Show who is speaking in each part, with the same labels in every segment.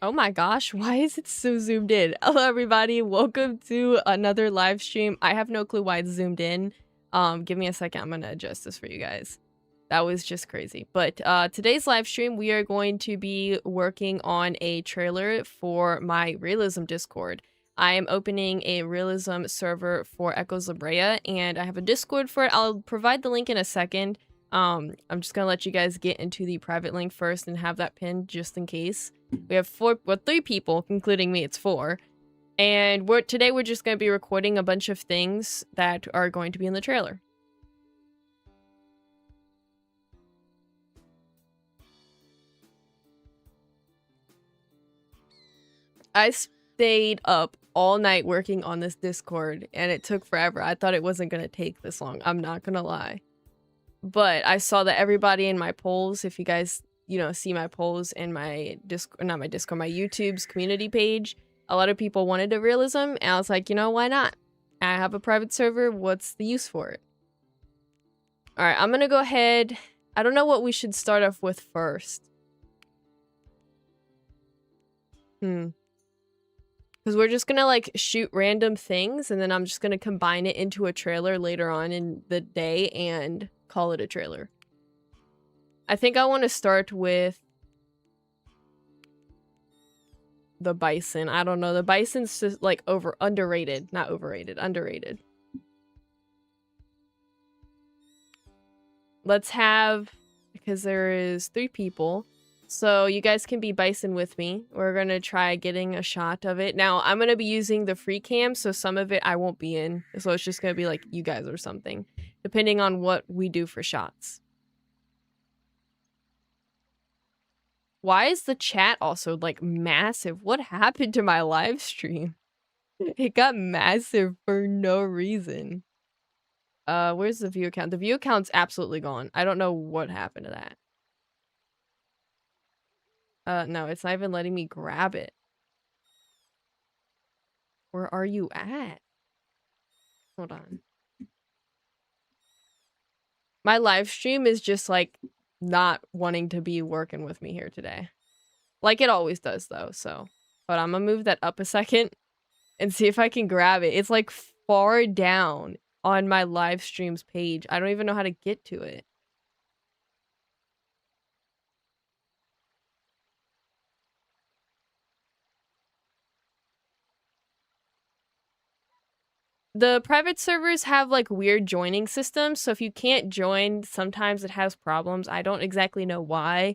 Speaker 1: Oh my gosh, why is it so zoomed in? Hello everybody, welcome to another live stream. I have no clue why it's zoomed in. Give me a second, I'm gonna adjust this for you guys. That was just crazy. But today's live stream, we are going to be working on a trailer for my Realism Discord. I am opening a Realism server for Echoes of Brea, and I have a Discord for it. I'll provide the link in a second. I'm just gonna let you guys get into the private link first and have that pinned just in case. We have three people, including me, it's 4. And today we're just gonna be recording a bunch of things that are going to be in the trailer. I stayed up all night working on this Discord, and it took forever. I thought it wasn't gonna take this long, I'm not gonna lie. But I saw that everybody in my polls, if you guys, see my polls in my my YouTube's community page, a lot of people wanted a Realism, and I was like, why not? I have a private server, what's the use for it? Alright, I'm gonna go ahead. I don't know what we should start off with first. Because we're just gonna like shoot random things, and then I'm just gonna combine it into a trailer later on in the day and call it a trailer. I think I want to start with the bison. I don't know. The bison's just like underrated. Not overrated, underrated. Let's have, because there is 3 people, so you guys can be bison with me. We're going to try getting a shot of it. Now, I'm going to be using the free cam, so some of it I won't be in. So it's just going to be like you guys or something, depending on what we do for shots. Why is the chat also like massive? What happened to my live stream? It got massive for no reason. Where's the view account? The view account's absolutely gone. I don't know what happened to that. No, it's not even letting me grab it. Where are you at? Hold on. My live stream is just like not wanting to be working with me here today. Like it always does though, so. But I'm gonna move that up a second and see if I can grab it. It's like far down on my live streams page. I don't even know how to get to it. The private servers have like weird joining systems, so if you can't join, sometimes it has problems. I don't exactly know why.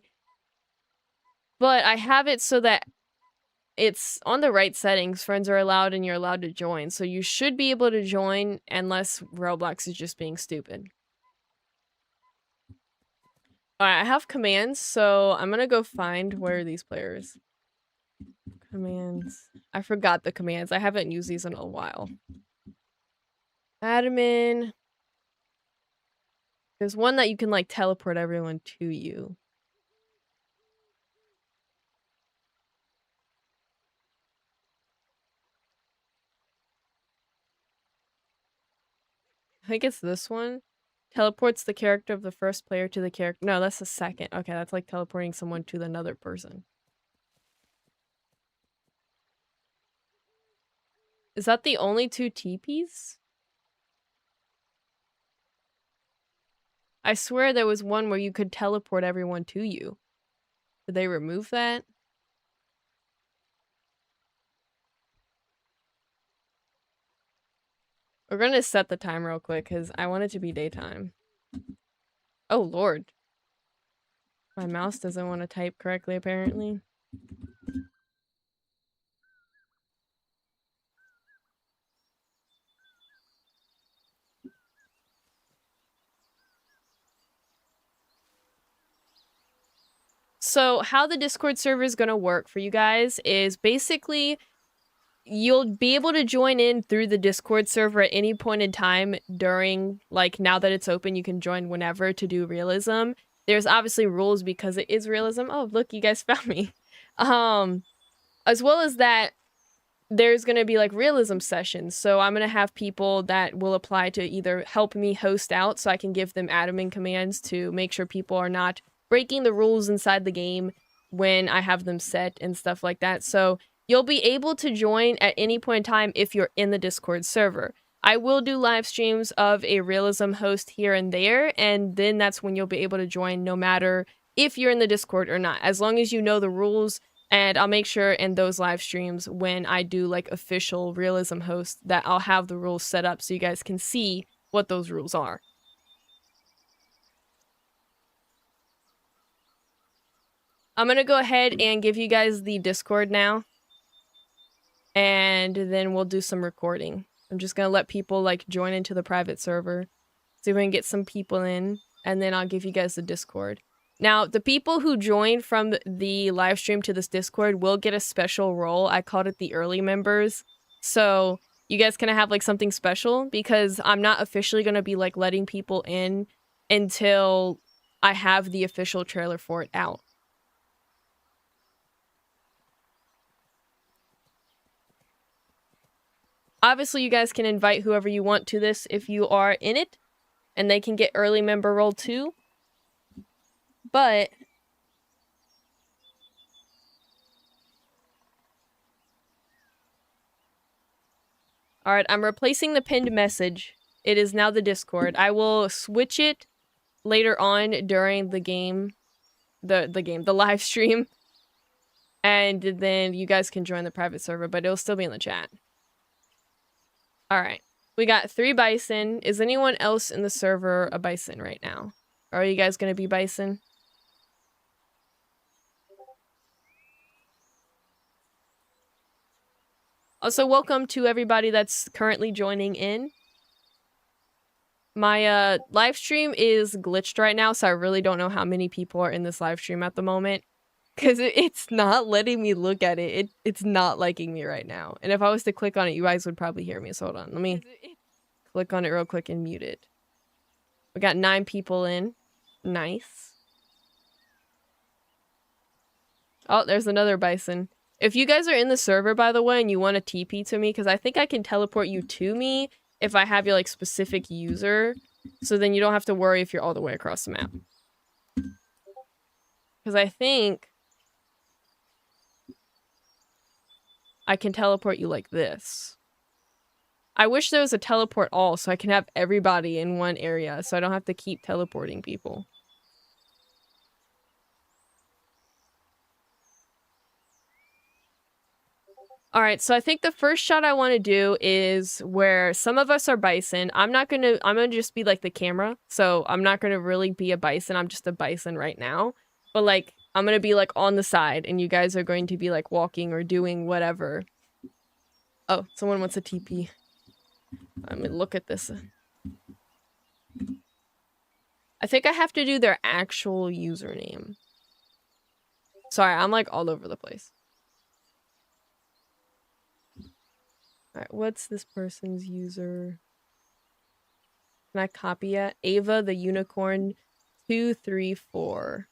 Speaker 1: But I have it so that it's on the right settings. Friends are allowed and you're allowed to join. So you should be able to join unless Roblox is just being stupid. Alright, I have commands, so I'm gonna go find where are these players. Commands. I forgot the commands. I haven't used these in a while. Admin. There's one that you can like teleport everyone to you. I think it's this one. Teleports the character of the first player to the character. No, that's the second. Okay, that's like teleporting someone to another person. Is that the only 2 TPs? I swear there was one where you could teleport everyone to you. Did they remove that? We're gonna set the time real quick because I want it to be daytime. Oh lord. My mouse doesn't want to type correctly apparently. So how the Discord server is gonna work for you guys is basically you'll be able to join in through the Discord server at any point in time during, like, now that it's open, you can join whenever to do realism. There's obviously rules because it is realism. Oh, look, you guys found me. As well as that, there's going to be, like, realism sessions. So I'm going to have people that will apply to either help me host out so I can give them admin commands to make sure people are not breaking the rules inside the game, when I have them set and stuff like that. So you'll be able to join at any point in time if you're in the Discord server. I will do live streams of a Realism host here and there, and then that's when you'll be able to join no matter if you're in the Discord or not, as long as you know the rules. And I'll make sure in those live streams when I do like official Realism host that I'll have the rules set up so you guys can see what those rules are. I'm going to go ahead and give you guys the Discord now. And then we'll do some recording. I'm just going to let people like join into the private server. See if we can get some people in. And then I'll give you guys the Discord. Now, the people who join from the live stream to this Discord will get a special role. I called it the early members. So you guys can have like something special because I'm not officially going to be like letting people in until I have the official trailer for it out. Obviously, you guys can invite whoever you want to this if you are in it, and they can get early member role too. But all right, I'm replacing the pinned message. It is now the Discord. I will switch it later on during the game, the live stream, and then you guys can join the private server, but it'll still be in the chat. All right, we got 3 bison. Is anyone else in the server a bison right now? Or are you guys gonna be bison? Also, welcome to everybody that's currently joining in. My live stream is glitched right now, so I really don't know how many people are in this live stream at the moment. Because it's not letting me look at it. It's not liking me right now. And if I was to click on it, you guys would probably hear me. So hold on. Let me click on it real quick and mute it. We got 9 people in. Nice. Oh, there's another bison. If you guys are in the server, by the way, and you want to TP to me, because I think I can teleport you to me if I have your like specific user. So then you don't have to worry if you're all the way across the map. Because I think I can teleport you like this. I wish there was a teleport all so I can have everybody in one area so I don't have to keep teleporting people. Alright, so I think the first shot I want to do is where some of us are bison. I'm gonna just be like the camera. So I'm not gonna really be a bison. I'm just a bison right now. But like, I'm gonna be like on the side and you guys are going to be like walking or doing whatever. Oh, someone wants a TP. Let me look at this. I think I have to do their actual username. Sorry, I'm like all over the place. Alright, what's this person's user? Can I copy it? Ava the Unicorn 234.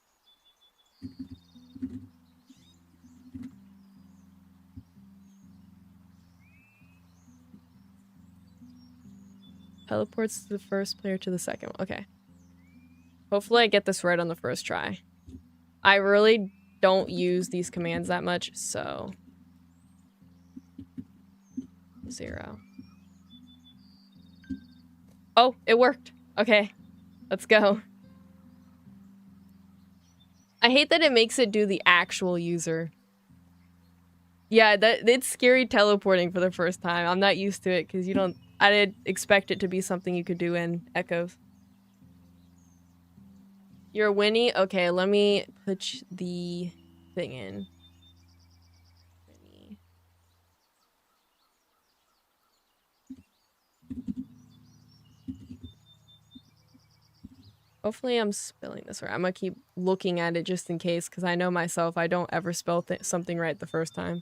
Speaker 1: Teleports the first player to the second one. Okay. Hopefully I get this right on the first try. I really don't use these commands that much, so... 0. Oh, it worked. Okay. Let's go. I hate that it makes it do the actual user. Yeah, it's scary teleporting for the first time. I'm not used to it because I didn't expect it to be something you could do in Echoes. You're Winnie? Okay, let me put the thing in. Winnie. Hopefully I'm spelling this right. I'm gonna keep looking at it just in case because I know myself I don't ever spell something right the first time.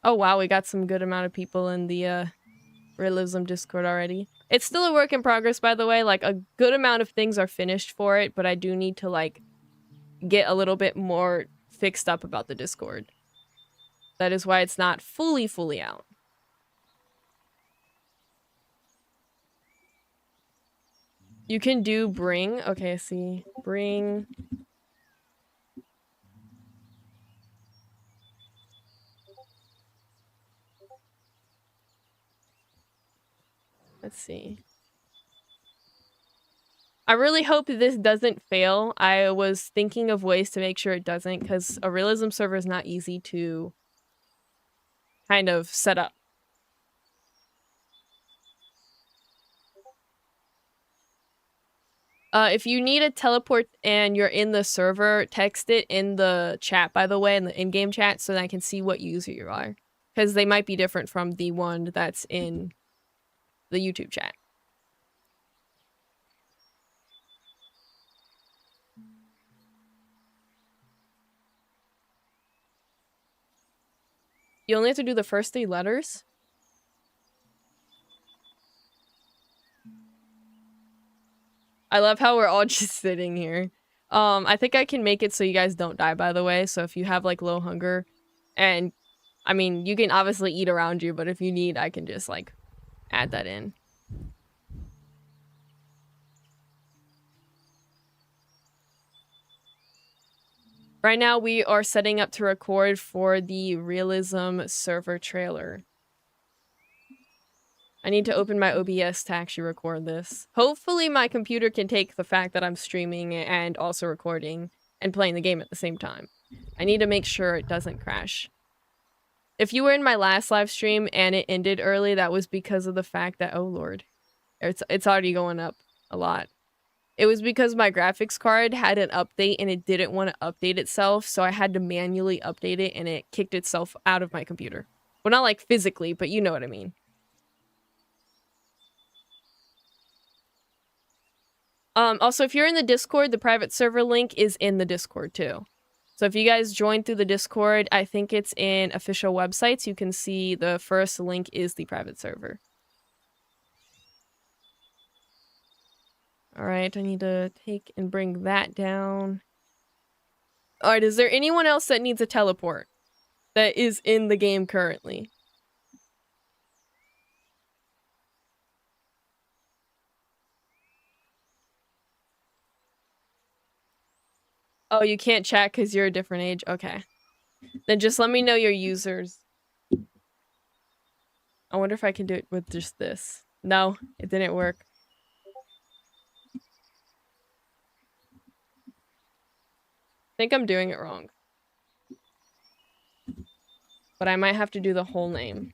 Speaker 1: Oh wow, we got some good amount of people in the Realism Discord already. It's still a work in progress, by the way. Like, a good amount of things are finished for it, but I do need to, like, get a little bit more fixed up about the Discord. That is why it's not fully out. You can do bring. Okay, see. Bring. Let's see. I really hope this doesn't fail. I was thinking of ways to make sure it doesn't, because a realism server is not easy to kind of set up. If you need a teleport and you're in the server, text it in the chat, by the way, in the in-game chat, so that I can see what user you are. Because they might be different from the one that's in the YouTube chat. You only have to do the first 3 letters? I love how we're all just sitting here. I think I can make it so you guys don't die, by the way. So if you have, like, low hunger, and, I mean, you can obviously eat around you, but if you need, I can just, like, add that in. Right now, we are setting up to record for the Realism Server trailer. I need to open my OBS to actually record this. Hopefully my computer can take the fact that I'm streaming and also recording and playing the game at the same time. I need to make sure it doesn't crash. If you were in my last live stream and it ended early, that was because of the fact that, oh lord, it's already going up a lot. It was because my graphics card had an update and it didn't want to update itself, so I had to manually update it and it kicked itself out of my computer. Well, not like physically, but you know what I mean. Also, if you're in the Discord, the private server link is in the Discord too. So if you guys join through the Discord, I think it's in official websites. You can see the first link is the private server. All right, I need to take and bring that down. All right, is there anyone else that needs a teleport that is in the game currently? Oh, you can't chat because you're a different age? Okay. Then just let me know your users. I wonder if I can do it with just this. No, it didn't work. I think I'm doing it wrong. But I might have to do the whole name.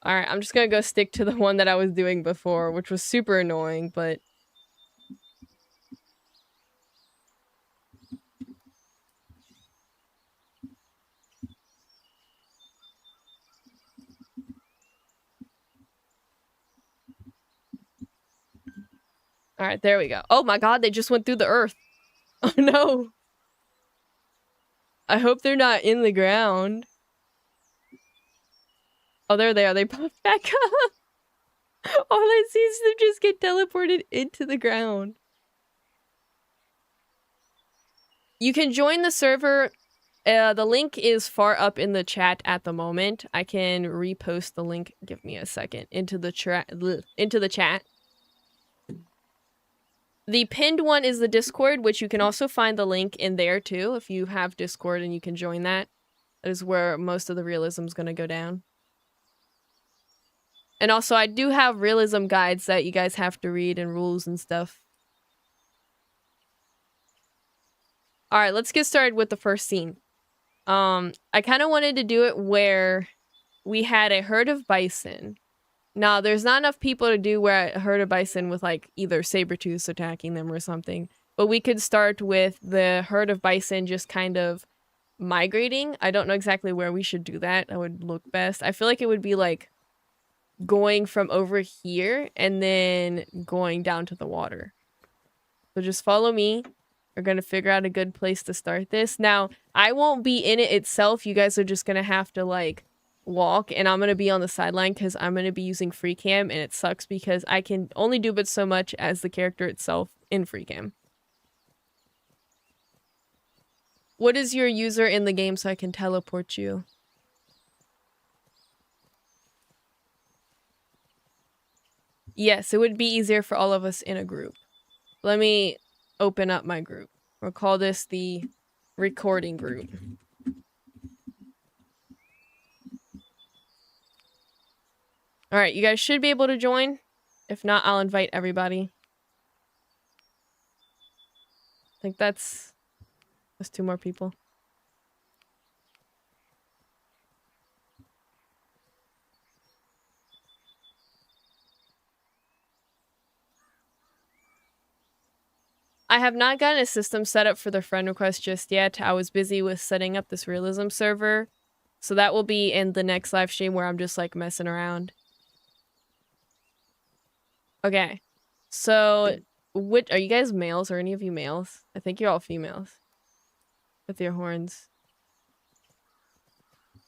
Speaker 1: Alright, I'm just gonna go stick to the one that I was doing before, which was super annoying, but... Alright, there we go. Oh my god, they just went through the earth. Oh no! I hope they're not in the ground. Oh, there they are. They popped back up. All I see is them just get teleported into the ground. You can join the server. The link is far up in the chat at the moment. I can repost the link. Give me a second. Into the chat. The pinned one is the Discord, which you can also find the link in there too. If you have Discord and you can join that. That is where most of the realism is going to go down. And also, I do have realism guides that you guys have to read and rules and stuff. Alright, let's get started with the first scene. I kind of wanted to do it where we had a herd of bison. Now, there's not enough people to do where a herd of bison with, like, either saber-tooths attacking them or something. But we could start with the herd of bison just kind of migrating. I don't know exactly where we should do that. That would look best. I feel like it would be, like, going from over here and then going down to the water. So just follow me. We're going to figure out a good place to start this. Now, I won't be in it itself. You guys are just going to have to, like, walk, and I'm gonna be on the sideline because I'm gonna be using free cam, and it sucks because I can only do but so much as the character itself in free cam. What is your user in the game so I can teleport you? Yes, it would be easier for all of us in a group. Let me open up my group. We'll call this the recording group. All right, you guys should be able to join. If not, I'll invite everybody. I think that's 2 more people. I have not gotten a system set up for the friend request just yet. I was busy with setting up this Realism server. So that will be in the next live stream where I'm just like messing around. Okay. So, are you guys males? Are any of you males? I think you're all females. With your horns.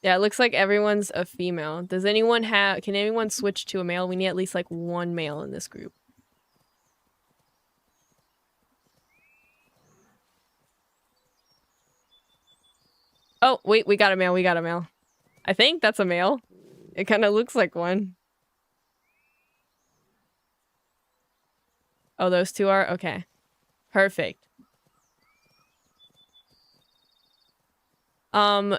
Speaker 1: Yeah, it looks like everyone's a female. Does anyone can anyone switch to a male? We need at least like 1 male in this group. Oh, wait, we got a male. I think that's a male. It kind of looks like one. Oh, those 2 are? Okay. Perfect. I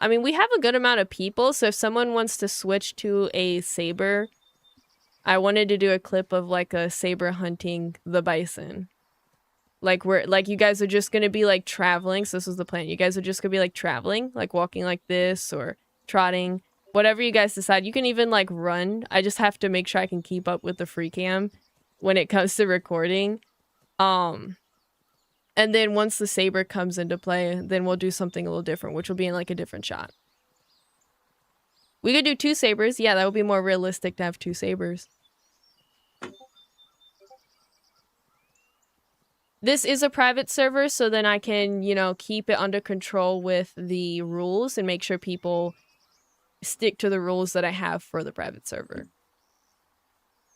Speaker 1: mean, we have a good amount of people, so if someone wants to switch to a saber, I wanted to do a clip of like a saber hunting the bison. Like you guys are just gonna be like traveling. So this was the plan. You guys are just gonna be like traveling, like walking like this or trotting, whatever you guys decide. You can even like run. I just have to make sure I can keep up with the free cam when it comes to recording. And then once the saber comes into play, then we'll do something a little different, which will be in like a different shot. We could do 2 sabers. Yeah, that would be more realistic to have 2 sabers. This is a private server, so then I can, you know, keep it under control with the rules and make sure people stick to the rules that I have for the private server.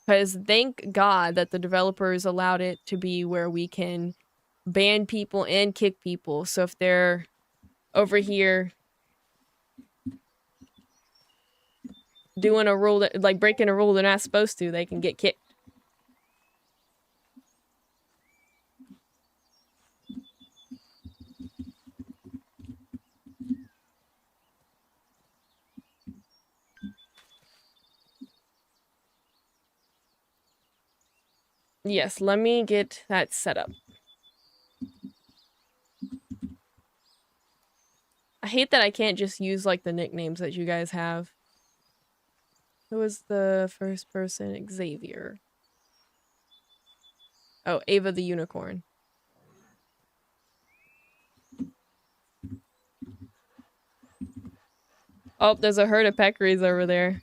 Speaker 1: Because thank God that the developers allowed it to be where we can ban people and kick people. So if they're over here doing a rule that, like breaking a rule they're not supposed to, they can get kicked. Yes, let me get that set up. I hate that I can't just use like the nicknames that you guys have. Who was the first person? Xavier. Oh, Ava the Unicorn. Oh, there's a herd of peccaries over there.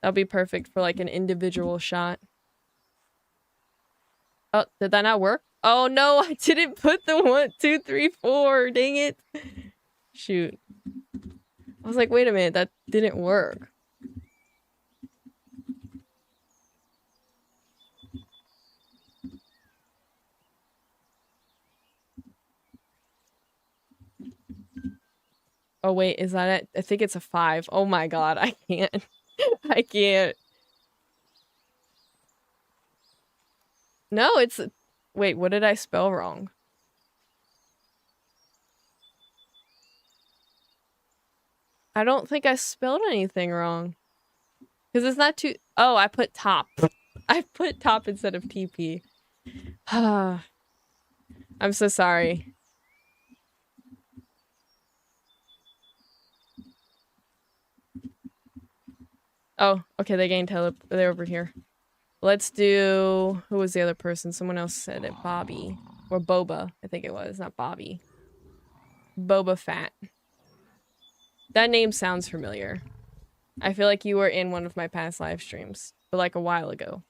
Speaker 1: That'll be perfect for like an individual shot. Oh, did that not work? Oh no, I didn't put the 1, 2, 3, 4. Dang it. Shoot. I was like, wait a minute, that didn't work. Oh wait, is that it? I think it's a 5. Oh my god, I can't. I can't. No, it's... Wait, what did I spell wrong? I don't think I spelled anything wrong. Because it's not too... Oh, I put top. I put top instead of TP. I'm so sorry. Oh, okay, they gained they're over here. Let's do... Who was the other person? Someone else said it. Bobby. Or Boba, I think it was. Not Bobby. Boba Fett. That name sounds familiar. I feel like you were in one of my past live streams, but like a while ago.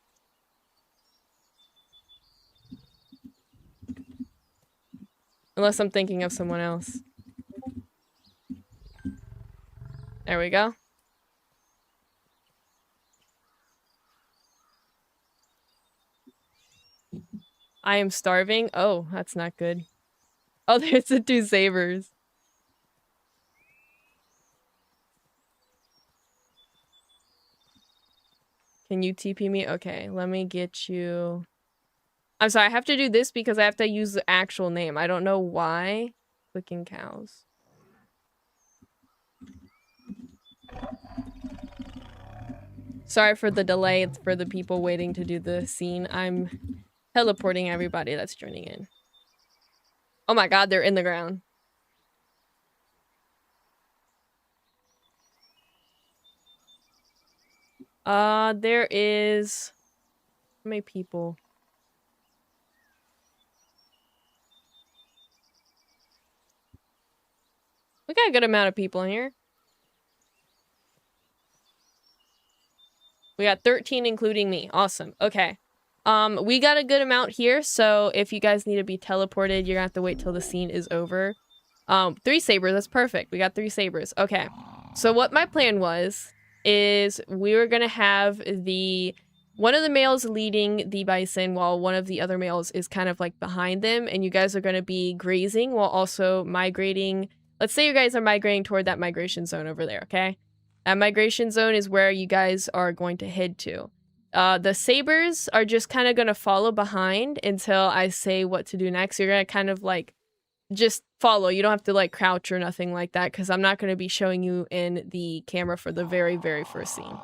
Speaker 1: Unless I'm thinking of someone else. There we go. I am starving. Oh, that's not good. Oh, there's the 2 sabers. Can you TP me? Okay, let me get you. I'm sorry, I have to do this because I have to use the actual name. I don't know why. Clicking cows. Sorry for the delay. It's for the people waiting to do the scene. I'm teleporting everybody that's joining in. Oh my god, they're in the ground. There is... How many people? We got a good amount of people in here. We got 13, including me. Awesome. Okay. We got a good amount here, so if you guys need to be teleported, you're gonna have to wait till the scene is over. 3 sabers, that's perfect. We got 3 sabers. Okay. So what my plan was, is we were gonna have one of the males leading the bison while one of the other males is kind of like behind them, and you guys are gonna be grazing while also migrating. Let's say you guys are migrating toward that migration zone over there, okay? That migration zone is where you guys are going to head to. The sabers are just kind of going to follow behind until I say what to do next. You're going to kind of like just follow. You don't have to like crouch or nothing like that because I'm not going to be showing you in the camera for the very, very first scene.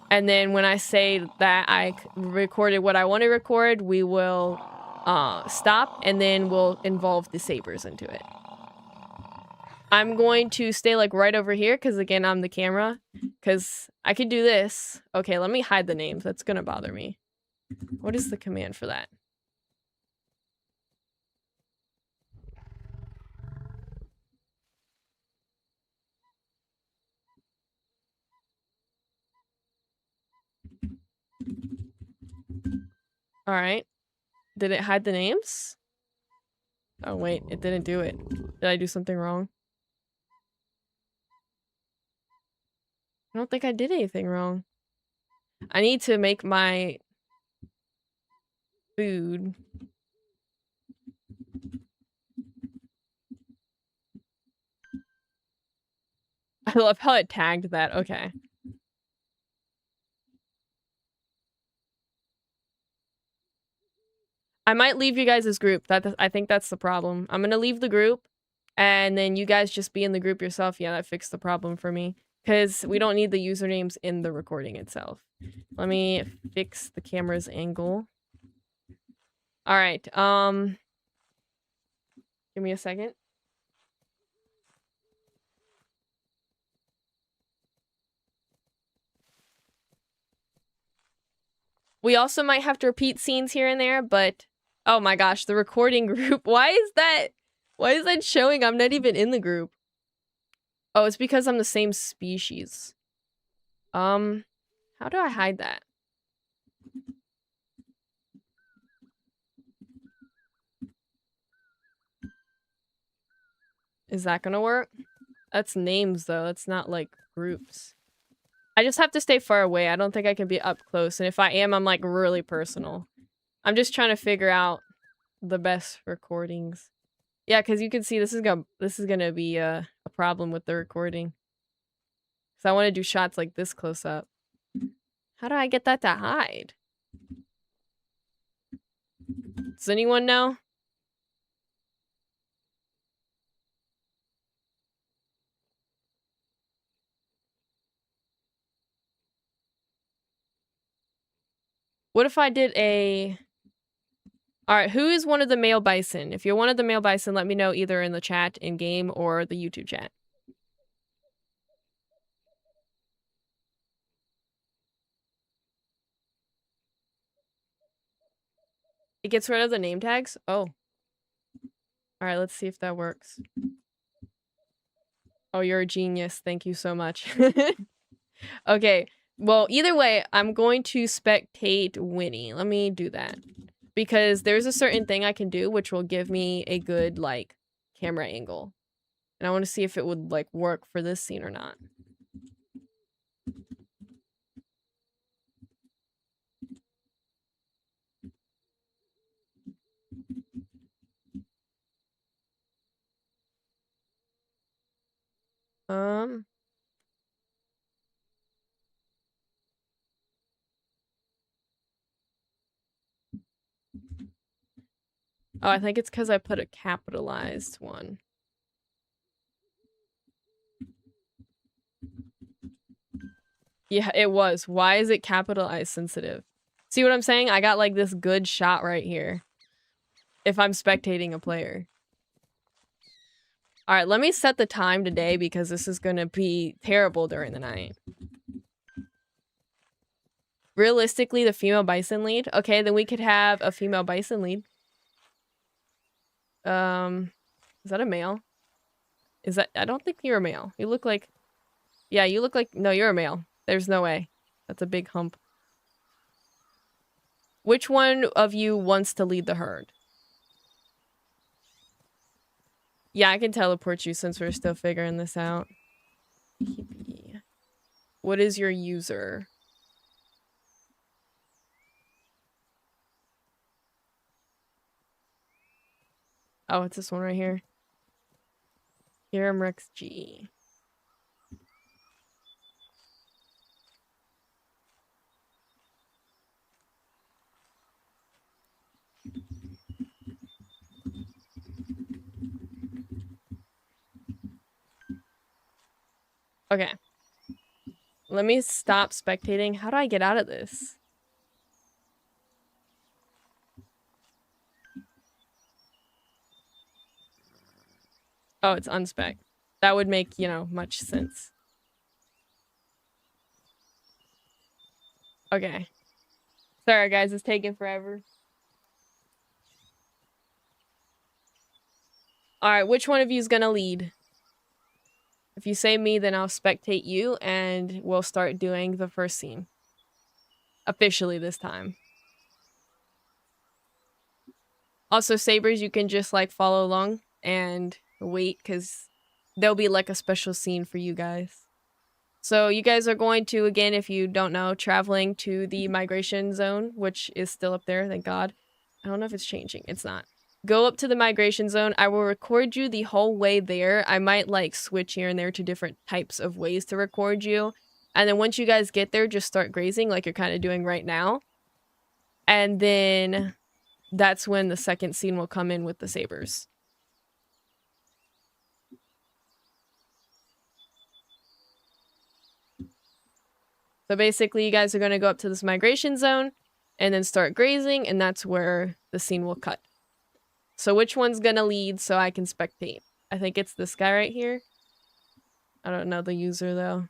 Speaker 1: And then when I say that I recorded what I want to record, we will stop and then we'll involve the sabers into it. I'm going to stay like right over here because again, I'm the camera because I could do this. Okay, let me hide the names. That's going to bother me. What is the command for that? All right. Did it hide the names? Oh, wait, it didn't do it. Did I do something wrong? I don't think I did anything wrong. I need to make my food. I love how it tagged that. Okay. I might leave you guys as group. I think that's the problem. I'm gonna leave the group, and then you guys just be in the group yourself. Yeah, that fixed the problem for me. Because we don't need the usernames in the recording itself. Let me fix the camera's angle. Alright, give me a second. We also might have to repeat scenes here and there, but... Oh my gosh, the recording group. Why is that showing? I'm not even in the group. Oh, it's because I'm the same species. How do I hide that? Is that gonna work? That's names, though. That's not, like, groups. I just have to stay far away. I don't think I can be up close. And if I am, I'm, like, really personal. I'm just trying to figure out the best recordings. Yeah, because you can see this is gonna be a problem with the recording. Because I want to do shots like this close up. How do I get that to hide? Does anyone know? What if I did a... Alright, who is one of the male bison? If you're one of the male bison, let me know either in the chat, in-game, or the YouTube chat. It gets rid of the name tags? Oh. Alright, let's see if that works. Oh, you're a genius. Thank you so much. Okay. Well, either way, I'm going to spectate Winnie. Let me do that. Because there's a certain thing I can do which will give me a good, like, camera angle. And I want to see if it would like work for this scene or not. Oh, I think it's because I put a capitalized one. Yeah, it was. Why is it capitalized sensitive? See what I'm saying? I got like this good shot right here. If I'm spectating a player. All right, let me set the time today because this is going to be terrible during the night. Realistically, the female bison lead. Okay, then we could have a female bison lead. Is that a male? Is that... I don't think you're a male. You look like... Yeah, you look like... No, you're a male. There's no way. That's a big hump. Which one of you wants to lead the herd? Yeah, I can teleport you since we're still figuring this out. What is your user? Oh, it's this one right here. Hiram Rex G. Okay. Let me stop spectating. How do I get out of this? Oh, it's unspec. That would make, you know, much sense. Okay. Sorry, guys. It's taking forever. Alright, which one of you is gonna lead? If you say me, then I'll spectate you, and we'll start doing the first scene. Officially this time. Also, Sabers, you can just, like, follow along and wait, because there'll be, like, a special scene for you guys. So you guys are going to, again, if you don't know, traveling to the migration zone, which is still up there, thank God. I don't know if it's changing. It's not. Go up to the migration zone. I will record you the whole way there. I might, like, switch here and there to different types of ways to record you. And then once you guys get there, just start grazing like you're kind of doing right now. And then that's when the second scene will come in with the Sabers. So basically, you guys are going to go up to this migration zone and then start grazing, and that's where the scene will cut. So which one's going to lead so I can spectate? I think it's this guy right here. I don't know the user, though.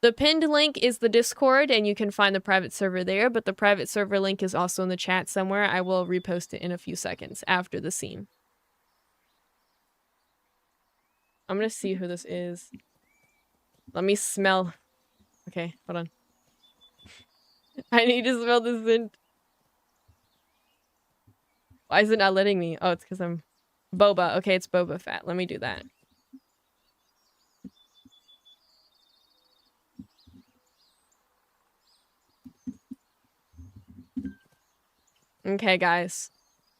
Speaker 1: The pinned link is the Discord, and you can find the private server there, but the private server link is also in the chat somewhere. I will repost it in a few seconds after the scene. I'm gonna see who this is. Let me smell. Okay, hold on. I need to smell the scent. Why is it not letting me? Oh, it's because I'm... Boba. Okay, it's Boba Fett. Let me do that. Okay, guys.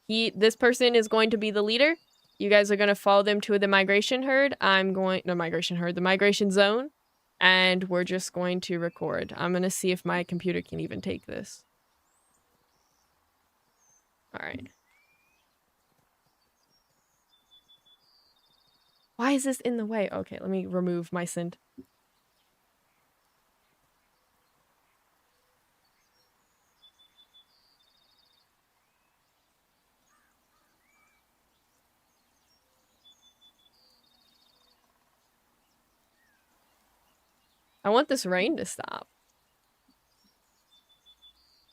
Speaker 1: This person is going to be the leader. You guys are going to follow them to the migration herd. The migration zone. And we're just going to record. I'm going to see if my computer can even take this. Alright. Why is this in the way? Okay, let me remove my scent. I want this rain to stop.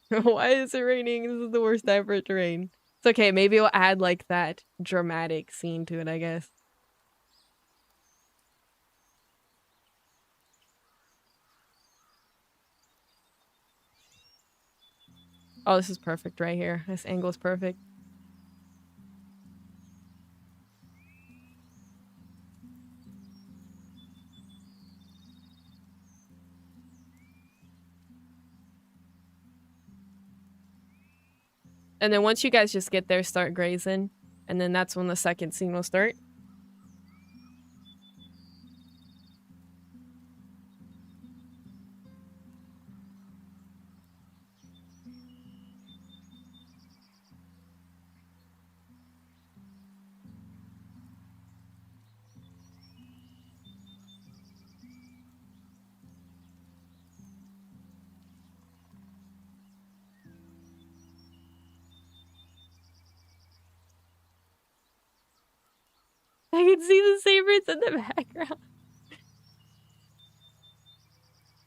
Speaker 1: Why is it raining? This is the worst time for it to rain. It's okay, maybe we'll add like that dramatic scene to it, I guess. Oh, this is perfect right here. This angle is perfect. And then once you guys just get there, start grazing. And then that's when the second scene will start. I can see the sabers in the background.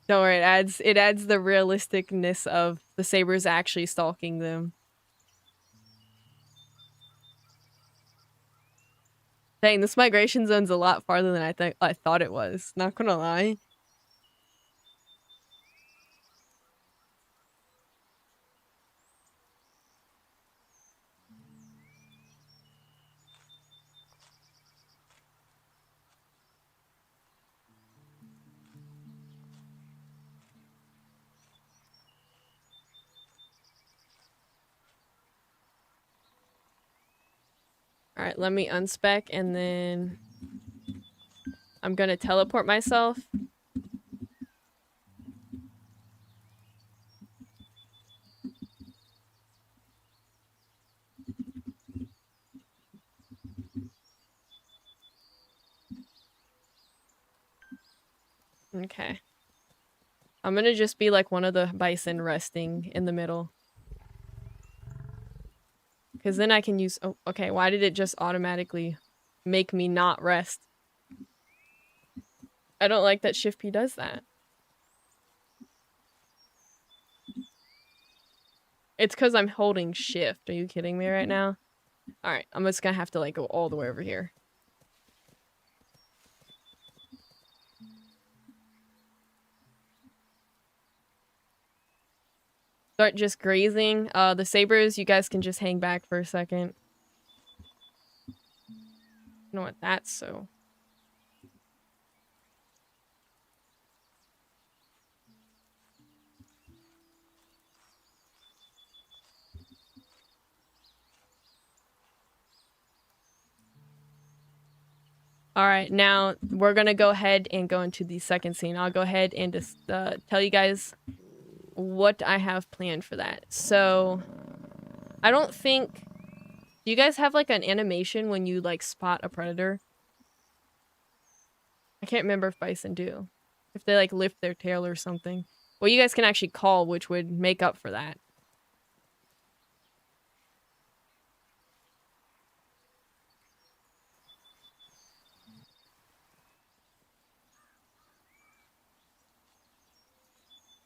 Speaker 1: Don't worry, it adds the realisticness of the sabers actually stalking them. Dang, this migration zone's a lot farther than I thought it was. Not gonna lie. All right, let me unspec and then I'm gonna teleport myself. Okay. I'm gonna just be like one of the bison resting in the middle. Because then I can use... Oh, okay, why did it just automatically make me not rest? I don't like that Shift P does that. It's because I'm holding Shift. Are you kidding me right now? Alright, I'm just gonna have to like go all the way over here. Start just grazing. The sabers, you guys can just hang back for a second. You know what? That's so... Alright, now we're gonna go ahead and go into the second scene. I'll go ahead and just tell you guys what I have planned for that. So, I don't think... Do you guys have like an animation when you like spot a predator? I can't remember if bison do. If they like lift their tail or something. Well, you guys can actually call, which would make up for that.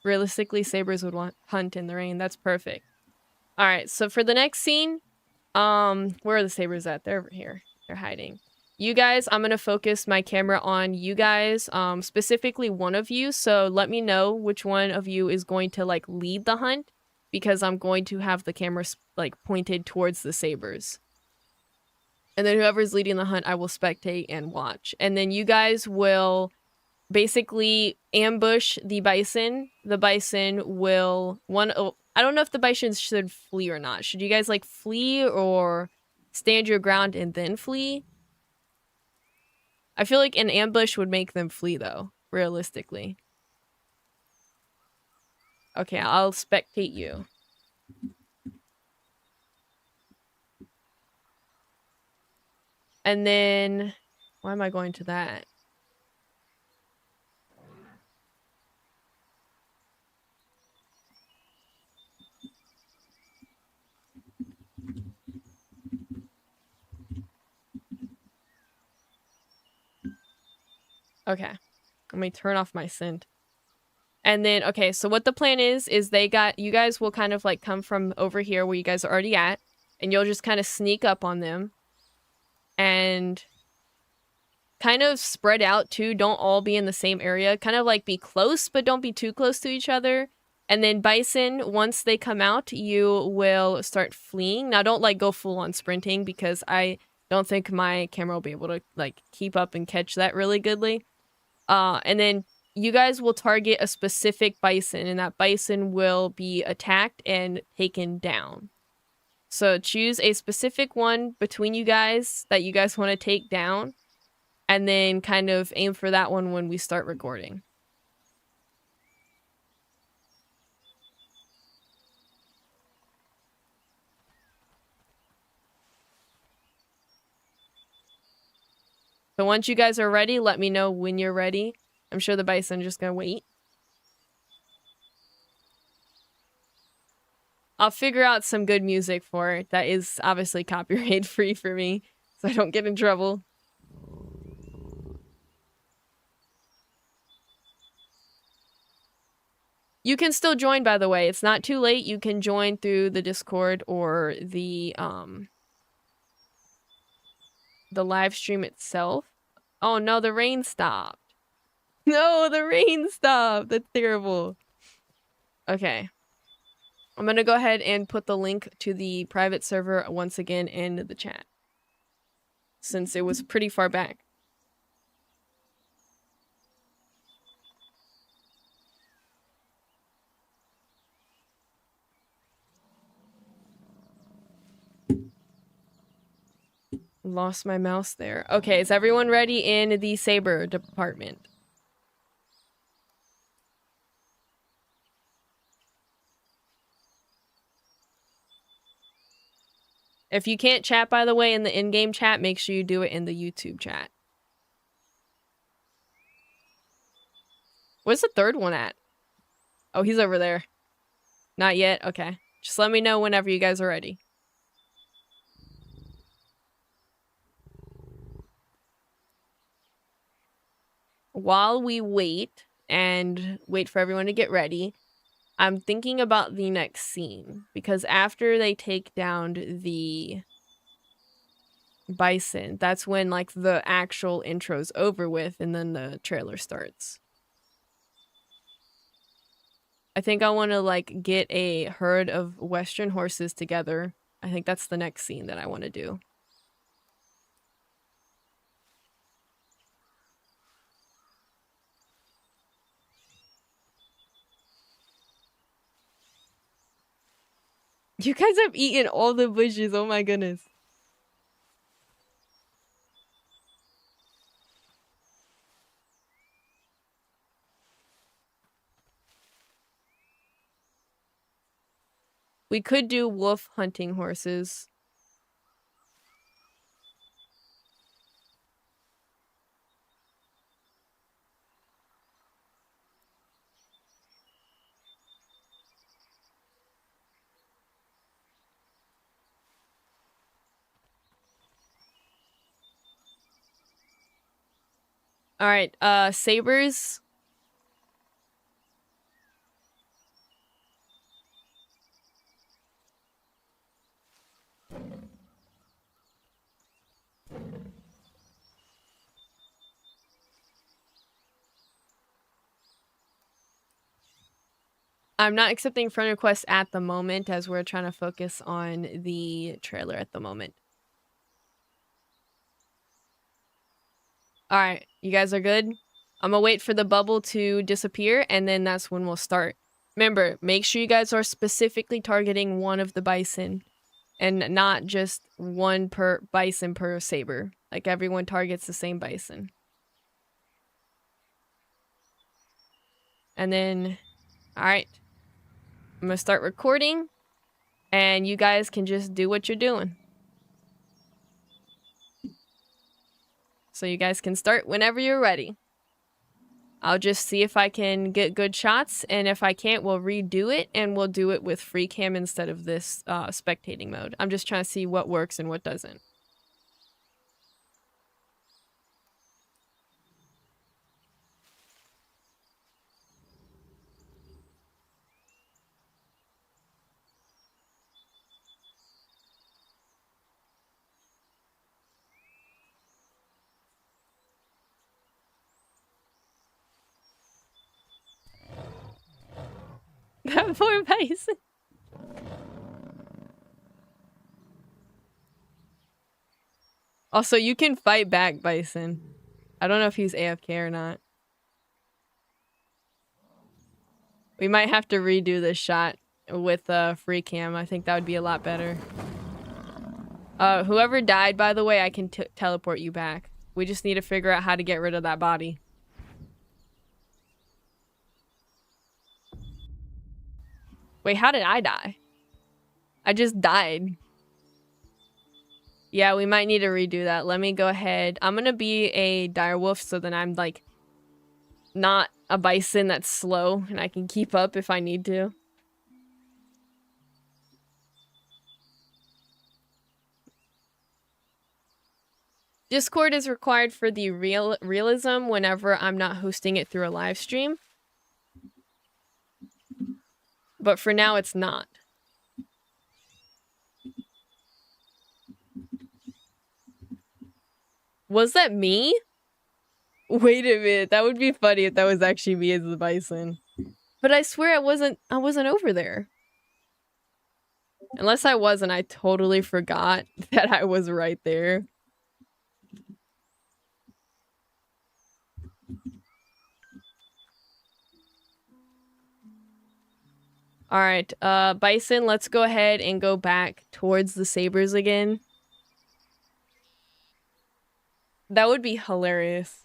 Speaker 1: Realistically, sabers would hunt in the rain. That's perfect. All right, so for the next scene, where are the sabers at? They're over here. They're hiding. You guys, I'm gonna focus my camera on you guys, specifically one of you. So let me know which one of you is going to like lead the hunt, because I'm going to have the camera like pointed towards the sabers. And then whoever's leading the hunt, I will spectate and watch. And then you guys will basically ambush the bison. The bison will I don't know if the bison should flee or not. Should you guys like flee or stand your ground and then flee? I feel like an ambush would make them flee though, realistically. Okay, I'll spectate you. And then why am I going to that? Okay. Let me turn off my scent. And then, okay, so what the plan is you guys will kind of like come from over here where you guys are already at, and you'll just kind of sneak up on them and kind of spread out too. Don't all be in the same area. Kind of like be close, but don't be too close to each other. And then bison, once they come out, you will start fleeing. Now, don't like go full on sprinting because I don't think my camera will be able to like keep up and catch that really goodly. And then you guys will target a specific bison, and that bison will be attacked and taken down. So choose a specific one between you guys that you guys want to take down, and then kind of aim for that one when we start recording. So once you guys are ready, let me know when you're ready. I'm sure the bison just gonna wait. I'll figure out some good music for it that is obviously copyright free for me, so I don't get in trouble. You can still join, by the way. It's not too late. You can join through the Discord or the live stream itself. Oh no, the rain stopped. No, the rain stopped. That's terrible. Okay. I'm gonna go ahead and put the link to the private server once again in the chat, since it was pretty far back. Lost my mouse there. Okay, is everyone ready in the saber department? If you can't chat, by the way, in the in-game chat, make sure you do it in the YouTube chat. Where's the third one at? Oh, he's over there. Not yet? Okay. Just let me know whenever you guys are ready. While we wait and wait for everyone to get ready, I'm thinking about the next scene, because after they take down the bison, that's when like the actual intro's over with and then the trailer starts. I think I want to like get a herd of Western horses together. I think that's the next scene that I want to do. You guys have eaten all the bushes. Oh my goodness. We could do wolf hunting horses. All right, sabers. I'm not accepting friend requests at the moment as we're trying to focus on the trailer at the moment. All right, you guys are good? I'm gonna wait for the bubble to disappear, and then that's when we'll start. Remember, make sure you guys are specifically targeting one of the bison and not just one per bison per saber. Like everyone targets the same bison. And then, all right, I'm gonna start recording, and you guys can just do what you're doing. So you guys can start whenever you're ready. I'll just see if I can get good shots, and if I can't, we'll redo it, and we'll do it with free cam instead of this spectating mode. I'm just trying to see what works and what doesn't. That poor bison. Also, you can fight back, bison. I don't know if he's AFK or not. We might have to redo this shot with free cam. I think that would be a lot better. Whoever died, by the way, I can teleport you back. We just need to figure out how to get rid of that body. Wait, how did I die? I just died. Yeah, we might need to redo that. Let me go ahead. I'm gonna be a direwolf so then I'm like not a bison that's slow and I can keep up if I need to. Discord is required for the realism whenever I'm not hosting it through a live stream. But for now, it's not. Was that me? Wait a minute, that would be funny if that was actually me as the bison. But I swear I wasn't over there. Unless I was and I totally forgot that I was right there. Alright, bison, let's go ahead and go back towards the sabers again. That would be hilarious.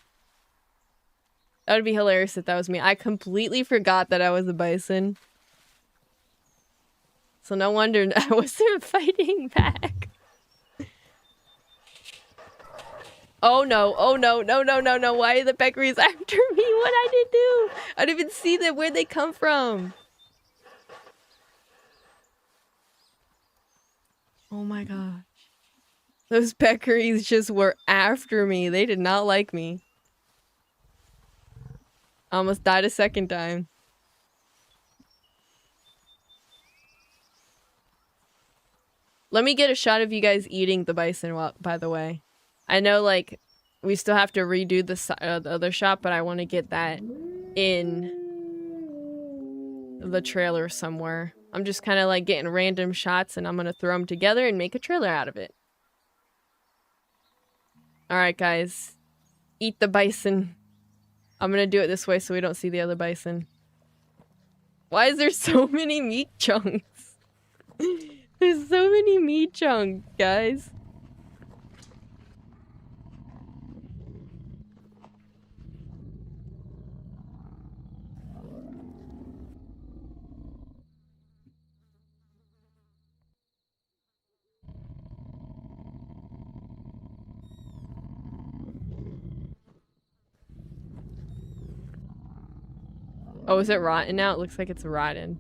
Speaker 1: That would be hilarious if that was me. I completely forgot that I was a bison. So no wonder I wasn't fighting back. Oh no, oh no, no, no, no, no. Why are the peccaries after me? What I did do? I didn't even see them, where'd they come from? Oh my gosh. Those peccaries just were after me. They did not like me. I almost died a second time. Let me get a shot of you guys eating the bison, by the way. I know, like, we still have to redo the other shot, but I want to get that in the trailer somewhere. I'm just kind of, like, getting random shots, and I'm going to throw them together and make a trailer out of it. Alright, guys. Eat the bison. I'm going to do it this way so we don't see the other bison. Why is there so many meat chunks? There's so many meat chunks, guys. Oh, is it rotten now? It looks like it's rotten.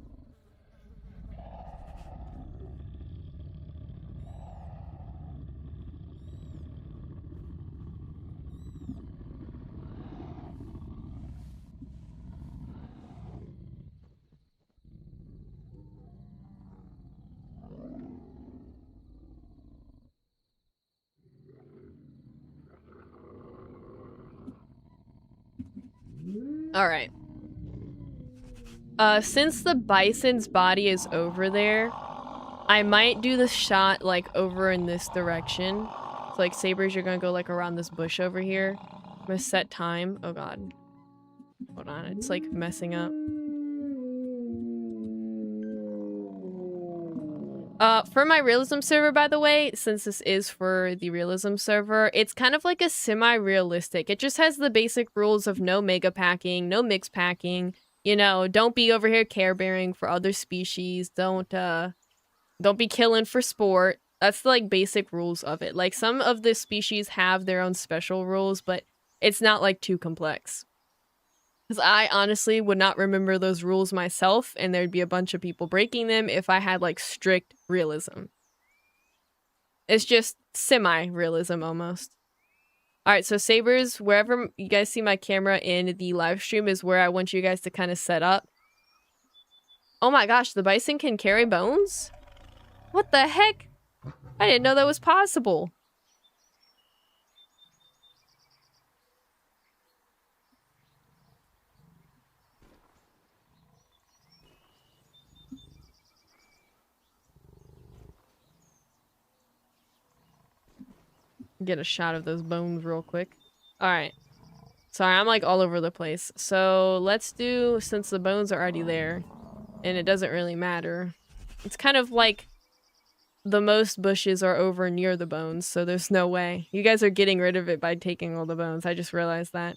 Speaker 1: Alright. Since the bison's body is over there, I might do the shot, like, over in this direction. So, like, sabers, you're gonna go, like, around this bush over here. I'm gonna set time. Oh, God. Hold on. It's, like, messing up. For my realism server, by the way, since this is for the realism server, it's kind of like a semi-realistic. It just has the basic rules of no mega packing, no mix packing. You know, don't be over here care bearing for other species. Don't be killing for sport. That's the, like, basic rules of it. Like, some of the species have their own special rules, but it's not, like, too complex. Because I honestly would not remember those rules myself, and there'd be a bunch of people breaking them if I had, like, strict realism. It's just semi-realism, almost. Alright, so sabers, wherever you guys see my camera in the live stream is where I want you guys to kind of set up. Oh my gosh, the bison can carry bones? What the heck? I didn't know that was possible. Get a shot of those bones real quick. Alright. Sorry, I'm like all over the place. So let's do, since the bones are already there, and it doesn't really matter. It's kind of like the most bushes are over near the bones, so there's no way. You guys are getting rid of it by taking all the bones. I just realized that.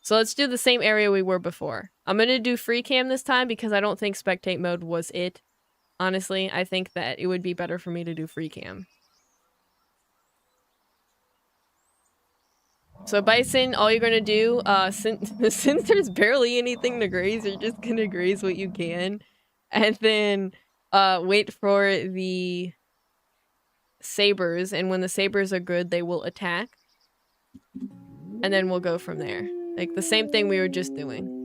Speaker 1: So let's do the same area we were before. I'm gonna do free cam this time because I don't think spectate mode was it. Honestly, I think that it would be better for me to do free cam. So Bison, all you're gonna do, since there's barely anything to graze, you're just gonna graze what you can. And then wait for the sabers, and when the sabers are good, they will attack. And then we'll go from there. Like the same thing we were just doing.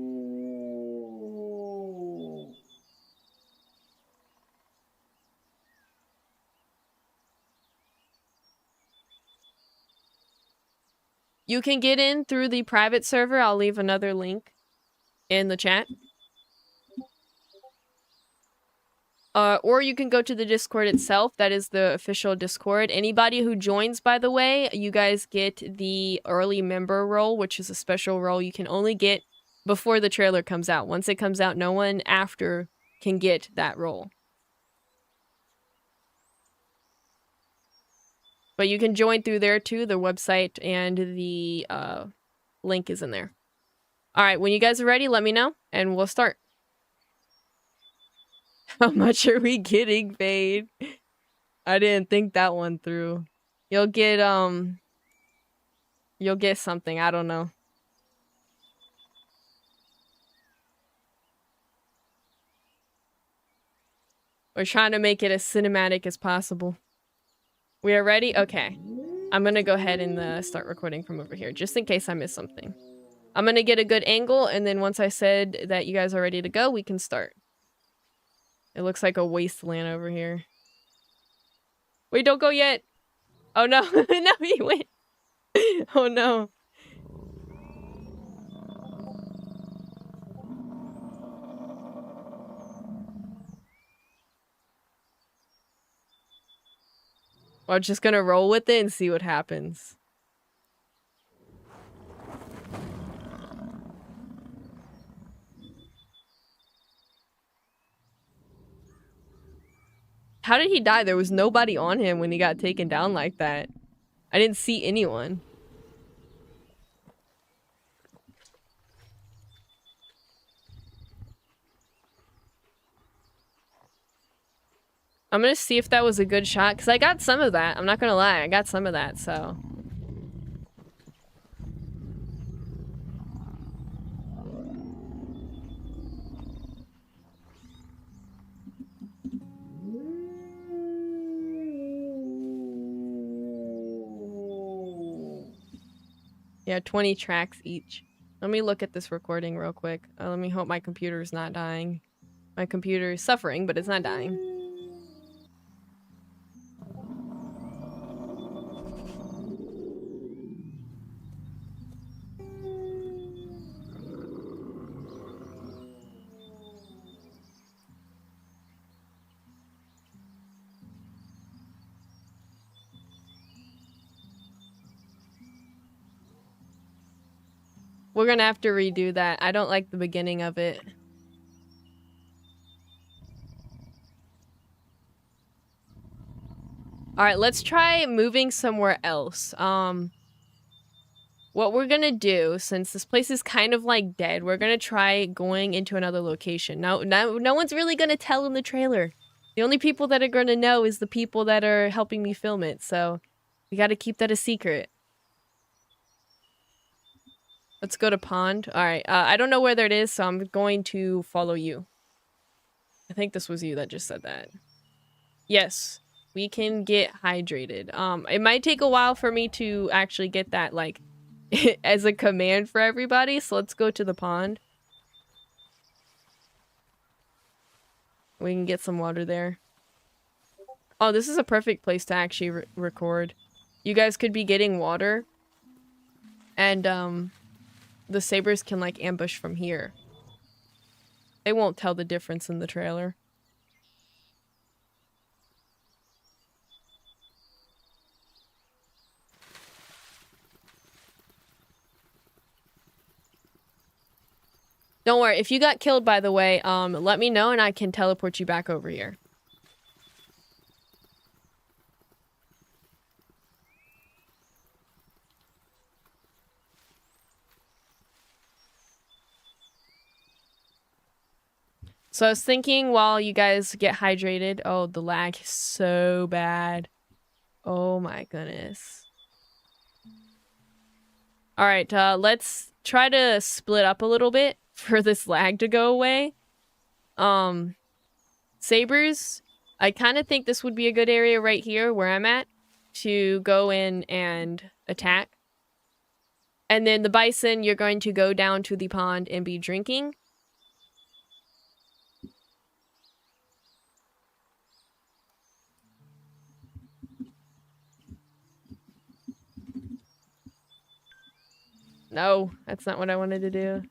Speaker 1: You can get in through the private server. I'll leave another link in the chat. Or you can go to the Discord itself. That is the official Discord. Anybody who joins, by the way, you guys get the early member role, which is a special role you can only get before the trailer comes out. Once it comes out, no one after can get that role. But you can join through there too. The website and the link is in there. All right, when you guys are ready, let me know and we'll start. How much are we getting paid? I didn't think that one through. You'll get something, I don't know. We're trying to make it as cinematic as possible. We are ready? Okay. I'm gonna go ahead and start recording from over here, just in case I miss something. I'm gonna get a good angle, and then once I said that you guys are ready to go, we can start. It looks like a wasteland over here. Wait, don't go yet! Oh no, no, he went! Oh no. We're just gonna roll with it and see what happens. How did he die? There was nobody on him when he got taken down like that. I didn't see anyone. I'm gonna see if that was a good shot, because I got some of that. I'm not gonna lie, I got some of that, so. Yeah, 20 tracks each. Let me look at this recording real quick. Let me hope my computer is not dying. My computer is suffering, but it's not dying. We're gonna have to redo that. I don't like the beginning of it. Alright, let's try moving somewhere else. What we're gonna do, since this place is kind of like dead, we're gonna try going into another location. No one's really gonna tell in the trailer. The only people that are gonna know is the people that are helping me film it, so we gotta keep that a secret. Let's go to pond. Alright, I don't know where that is, so I'm going to follow you. I think this was you that just said that. Yes, we can get hydrated. It might take a while for me to actually get that, like, as a command for everybody, so let's go to the pond. We can get some water there. Oh, this is a perfect place to actually record. You guys could be getting water, and, the sabers can, like, ambush from here. They won't tell the difference in the trailer. Don't worry. If you got killed, by the way, let me know and I can teleport you back over here. So I was thinking while you guys get hydrated. Oh, the lag is so bad. Oh my goodness. All right, let's try to split up a little bit for this lag to go away. Sabers, I kind of think this would be a good area right here where I'm at to go in and attack. And then the bison, you're going to go down to the pond and be drinking. No, that's not what I wanted to do.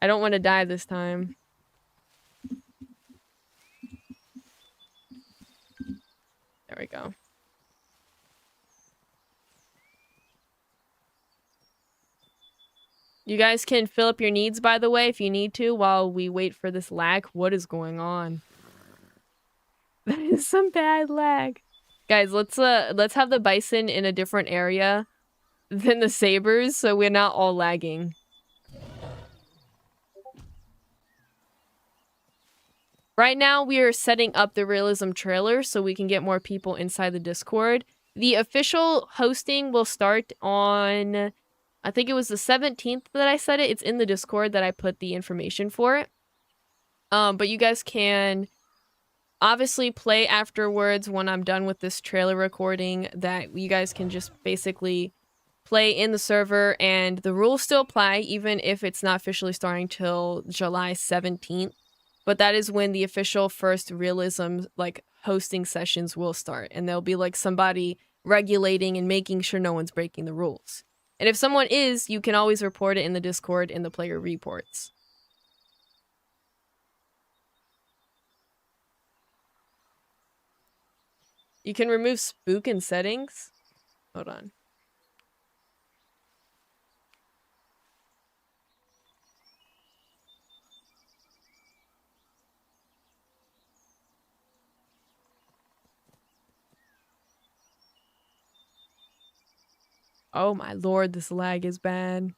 Speaker 1: I don't want to die this time. There we go. You guys can fill up your needs, by the way, if you need to, while we wait for this lag. What is going on? That is some bad lag. Guys, let's have the bison in a different area than the sabers, so we're not all lagging. Right now, we are setting up the Realism trailer so we can get more people inside the Discord. The official hosting will start on, I think it was the 17th that I said it. It's in the Discord that I put the information for it. But you guys can obviously play afterwards when I'm done with this trailer recording, that you guys can just basically play in the server, and the rules still apply even if it's not officially starting till July 17th. But that is when the official first Realism like hosting sessions will start, and there'll be like somebody regulating and making sure no one's breaking the rules. And if someone is, you can always report it in the Discord in the player reports. You can remove spook in settings. Hold on. Oh my lord, this lag is bad.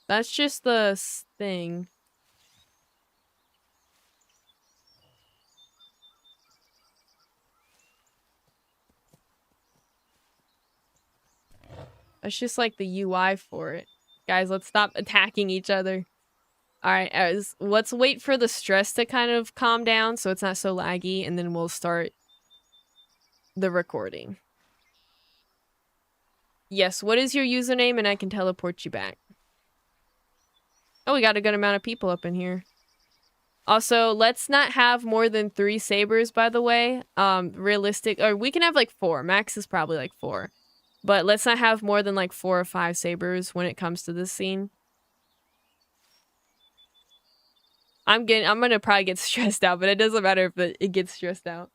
Speaker 1: That's just the thing. That's just like the UI for it. Guys, let's stop attacking each other. Alright, let's wait for the stress to kind of calm down so it's not so laggy, and then we'll start the recording. Yes, what is your username? And I can teleport you back. Oh, we got a good amount of people up in here. Also, let's not have more than 3 sabers, by the way. Realistic, or we can have like 4. Max is probably like 4. But let's not have more than like 4 or 5 sabers when it comes to this scene. I'm gonna probably get stressed out, but it doesn't matter if it gets stressed out.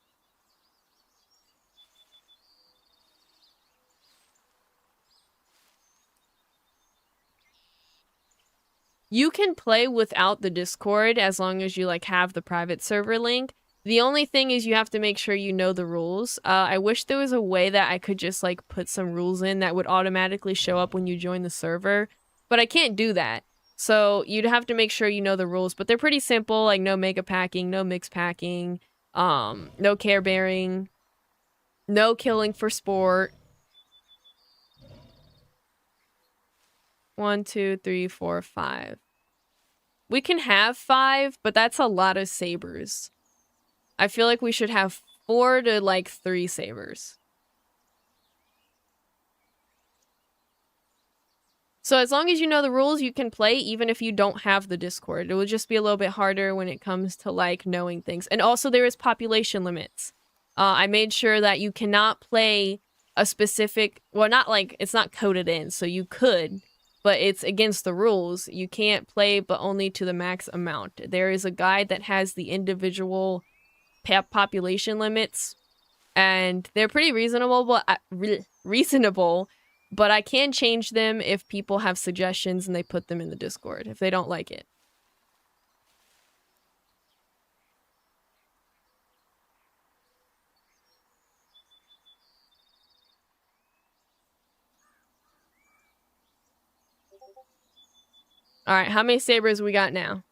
Speaker 1: You can play without the Discord as long as you like have the private server link. The only thing is you have to make sure you know the rules. I wish there was a way that I could just like put some rules in that would automatically show up when you join the server, but I can't do that. So you'd have to make sure you know the rules, but they're pretty simple, like no mega packing, no mix packing, no care bearing, no killing for sport. 1, 2, 3, 4, 5. We can have 5, but that's a lot of sabers. I feel like we should have 4 to like 3 sabers. So as long as you know the rules, you can play even if you don't have the Discord. It will just be a little bit harder when it comes to like knowing things. And also there is population limits. I made sure that you cannot play a specific, well, not like, it's not coded in, so you could, but it's against the rules. You can't play, but only to the max amount. There is a guide that has the individual population limits and they're pretty reasonable, but I can change them if people have suggestions and they put them in the Discord if they don't like it. All right, how many sabers we got now?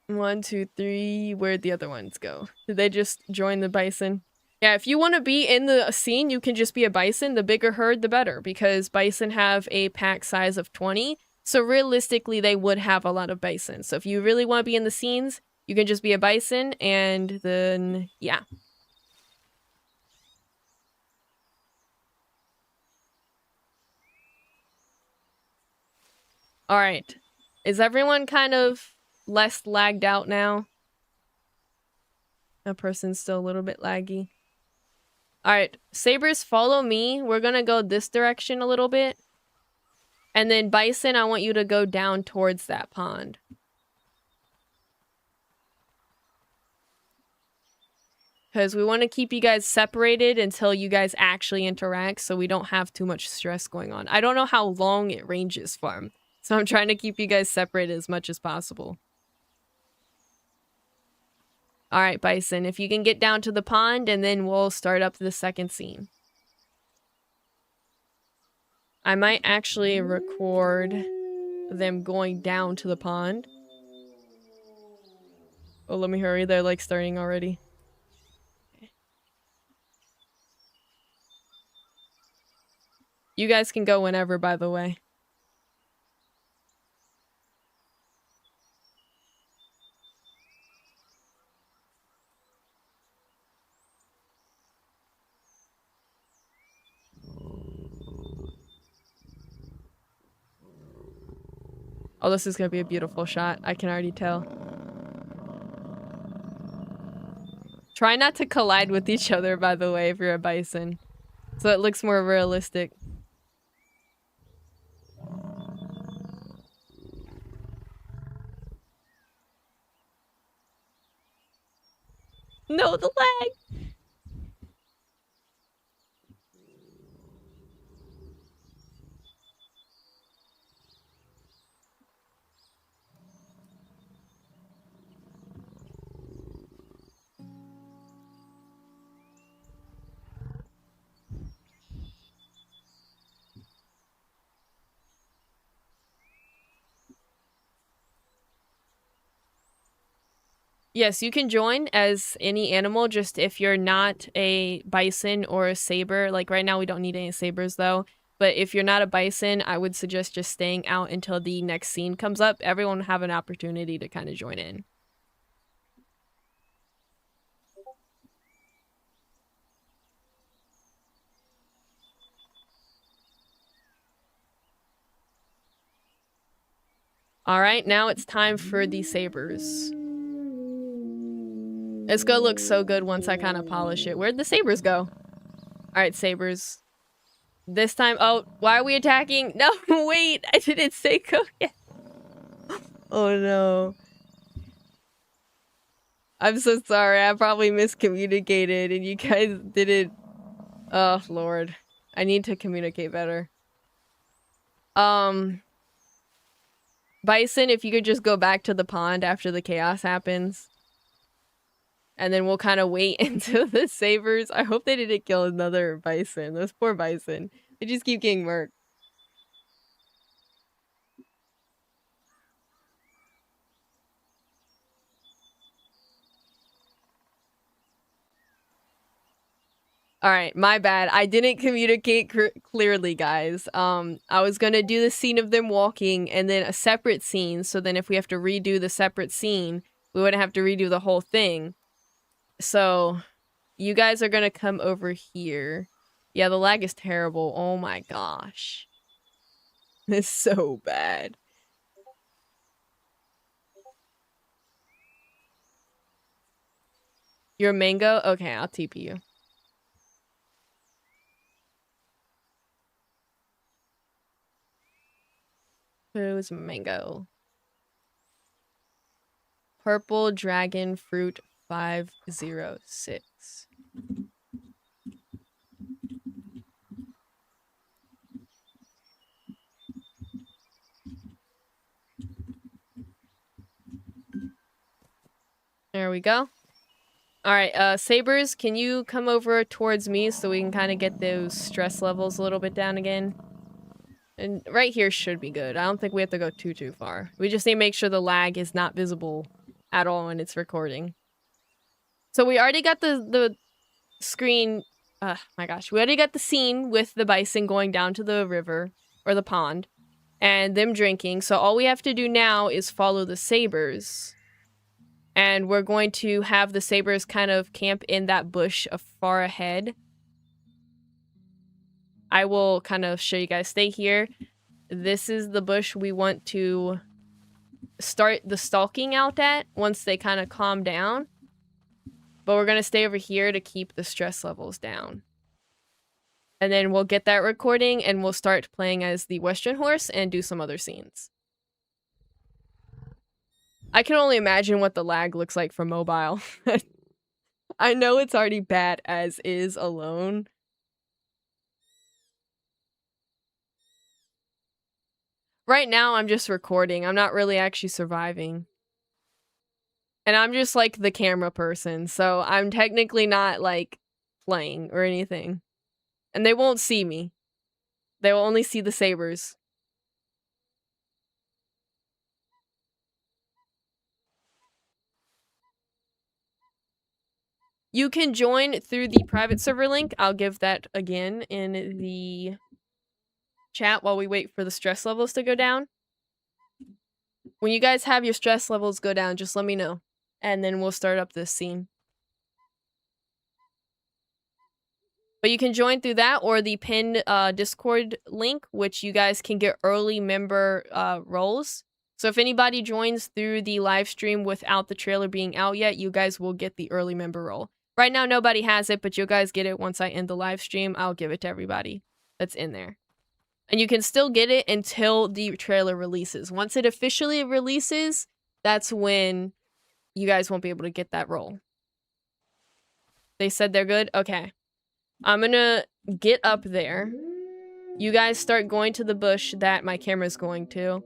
Speaker 1: 1, 2, 3. Where'd the other ones go? Did they just join the bison? Yeah, if you want to be in the scene, you can just be a bison. The bigger herd, the better, because bison have a pack size of 20. So realistically, they would have a lot of bison. So if you really want to be in the scenes, you can just be a bison, and then, yeah. All right. Is everyone kind of less lagged out now? A person's still a little bit laggy. All right, sabers, follow me. We're gonna go this direction a little bit. And then bison, I want you to go down towards that pond. Because we want to keep you guys separated until you guys actually interact so we don't have too much stress going on. I don't know how long it ranges from, so I'm trying to keep you guys separated as much as possible. All right, bison, if you can get down to the pond, and then we'll start up the second scene. I might actually record them going down to the pond. Oh, let me hurry. They're like starting already. You guys can go whenever, by the way. Oh, this is gonna be a beautiful shot. I can already tell. Try not to collide with each other, by the way, if you're a bison. So it looks more realistic. No, the lag! Yes, you can join as any animal, just if you're not a bison or a saber. Like right now we don't need any sabers though. But if you're not a bison, I would suggest just staying out until the next scene comes up. Everyone will have an opportunity to kind of join in. Alright, now it's time for the sabers. It's gonna look so good once I kind of polish it. Where'd the sabers go? Alright, sabers. This time- oh, why are we attacking? No, wait! I didn't say go yet. Oh no. I'm so sorry, I probably miscommunicated and you guys didn't- oh lord. I need to communicate better. Bison, if you could just go back to the pond after the chaos happens. And then we'll kind of wait until the sabers- I hope they didn't kill another bison. Those poor bison. They just keep getting murked. Alright, my bad. I didn't communicate clearly, guys. I was gonna do the scene of them walking and then a separate scene, so then if we have to redo the separate scene, we wouldn't have to redo the whole thing. So, you guys are gonna come over here. Yeah, the lag is terrible. Oh my gosh. It's so bad. You're a mango? Okay, I'll TP you. Who's mango? Purple dragon fruit 506. There we go. All right, Sabers, can you come over towards me so we can kind of get those stress levels a little bit down again? And right here should be good. I don't think we have to go too far. We just need to make sure the lag is not visible at all when it's recording. So we already got the screen. My gosh, we already got the scene with the bison going down to the river or the pond and them drinking. So all we have to do now is follow the Sabers. And we're going to have the Sabers kind of camp in that bush far ahead. I will kind of show you guys. Stay here. This is the bush we want to start the stalking out at once they kind of calm down. But we're going to stay over here to keep the stress levels down. And then we'll get that recording and we'll start playing as the Western horse and do some other scenes. I can only imagine what the lag looks like for mobile. I know it's already bad as is alone. Right now, I'm just recording. I'm not really actually surviving. And I'm just like the camera person, so I'm technically not like playing or anything. And they won't see me. They will only see the Sabers. You can join through the private server link. I'll give that again in the chat while we wait for the stress levels to go down. When you guys have your stress levels go down, just let me know. And then we'll start up this scene. But you can join through that or the pinned Discord link, which you guys can get early member roles. So if anybody joins through the live stream without the trailer being out yet, you guys will get the early member role. Right now, nobody has it, but you guys get it once I end the live stream. I'll give it to everybody that's in there. And you can still get it until the trailer releases. Once it officially releases, that's when you guys won't be able to get that role. They said they're good? Okay. I'm gonna get up there. You guys start going to the bush that my camera's going to.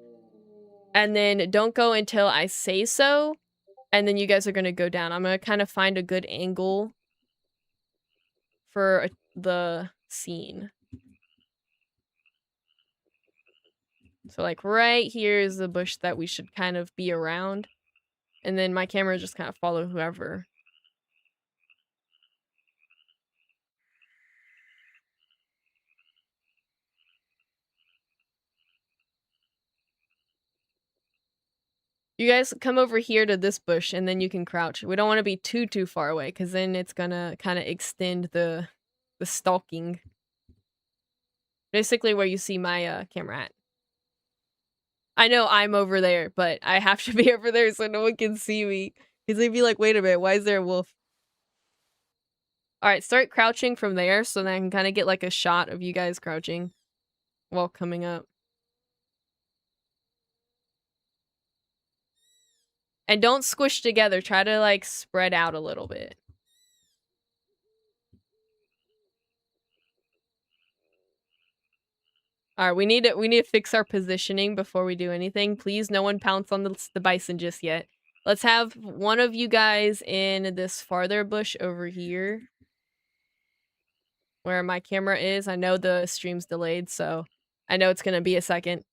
Speaker 1: And then don't go until I say so. And then you guys are gonna go down. I'm gonna kind of find a good angle for the scene. So like right here is the bush that we should kind of be around. And then my camera just kind of follow whoever. You guys come over here to this bush and then you can crouch. We don't want to be too far away because then it's gonna kind of extend the stalking. Basically where you see my camera at. I know I'm over there, but I have to be over there so no one can see me. Because they'd be like, wait a minute, why is there a wolf? Alright, start crouching from there so that I can kind of get like a shot of you guys crouching while coming up. And don't squish together. Try to like spread out a little bit. Alright, we need to fix our positioning before we do anything. Please, no one pounce on the bison just yet. Let's have one of you guys in this farther bush over here. Where my camera is. I know the stream's delayed, so I know it's gonna be a second.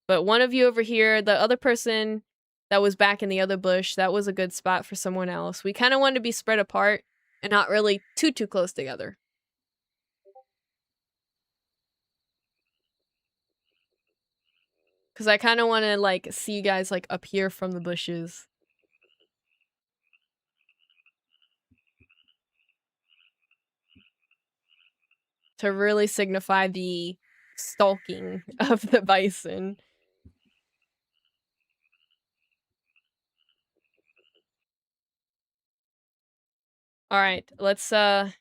Speaker 1: But one of you over here, the other person that was back in the other bush, that was a good spot for someone else. We kind of wanted to be spread apart and not really too close together. Because I kind of want to like see you guys like up here from the bushes. To really signify the stalking of the bison. Alright, let's start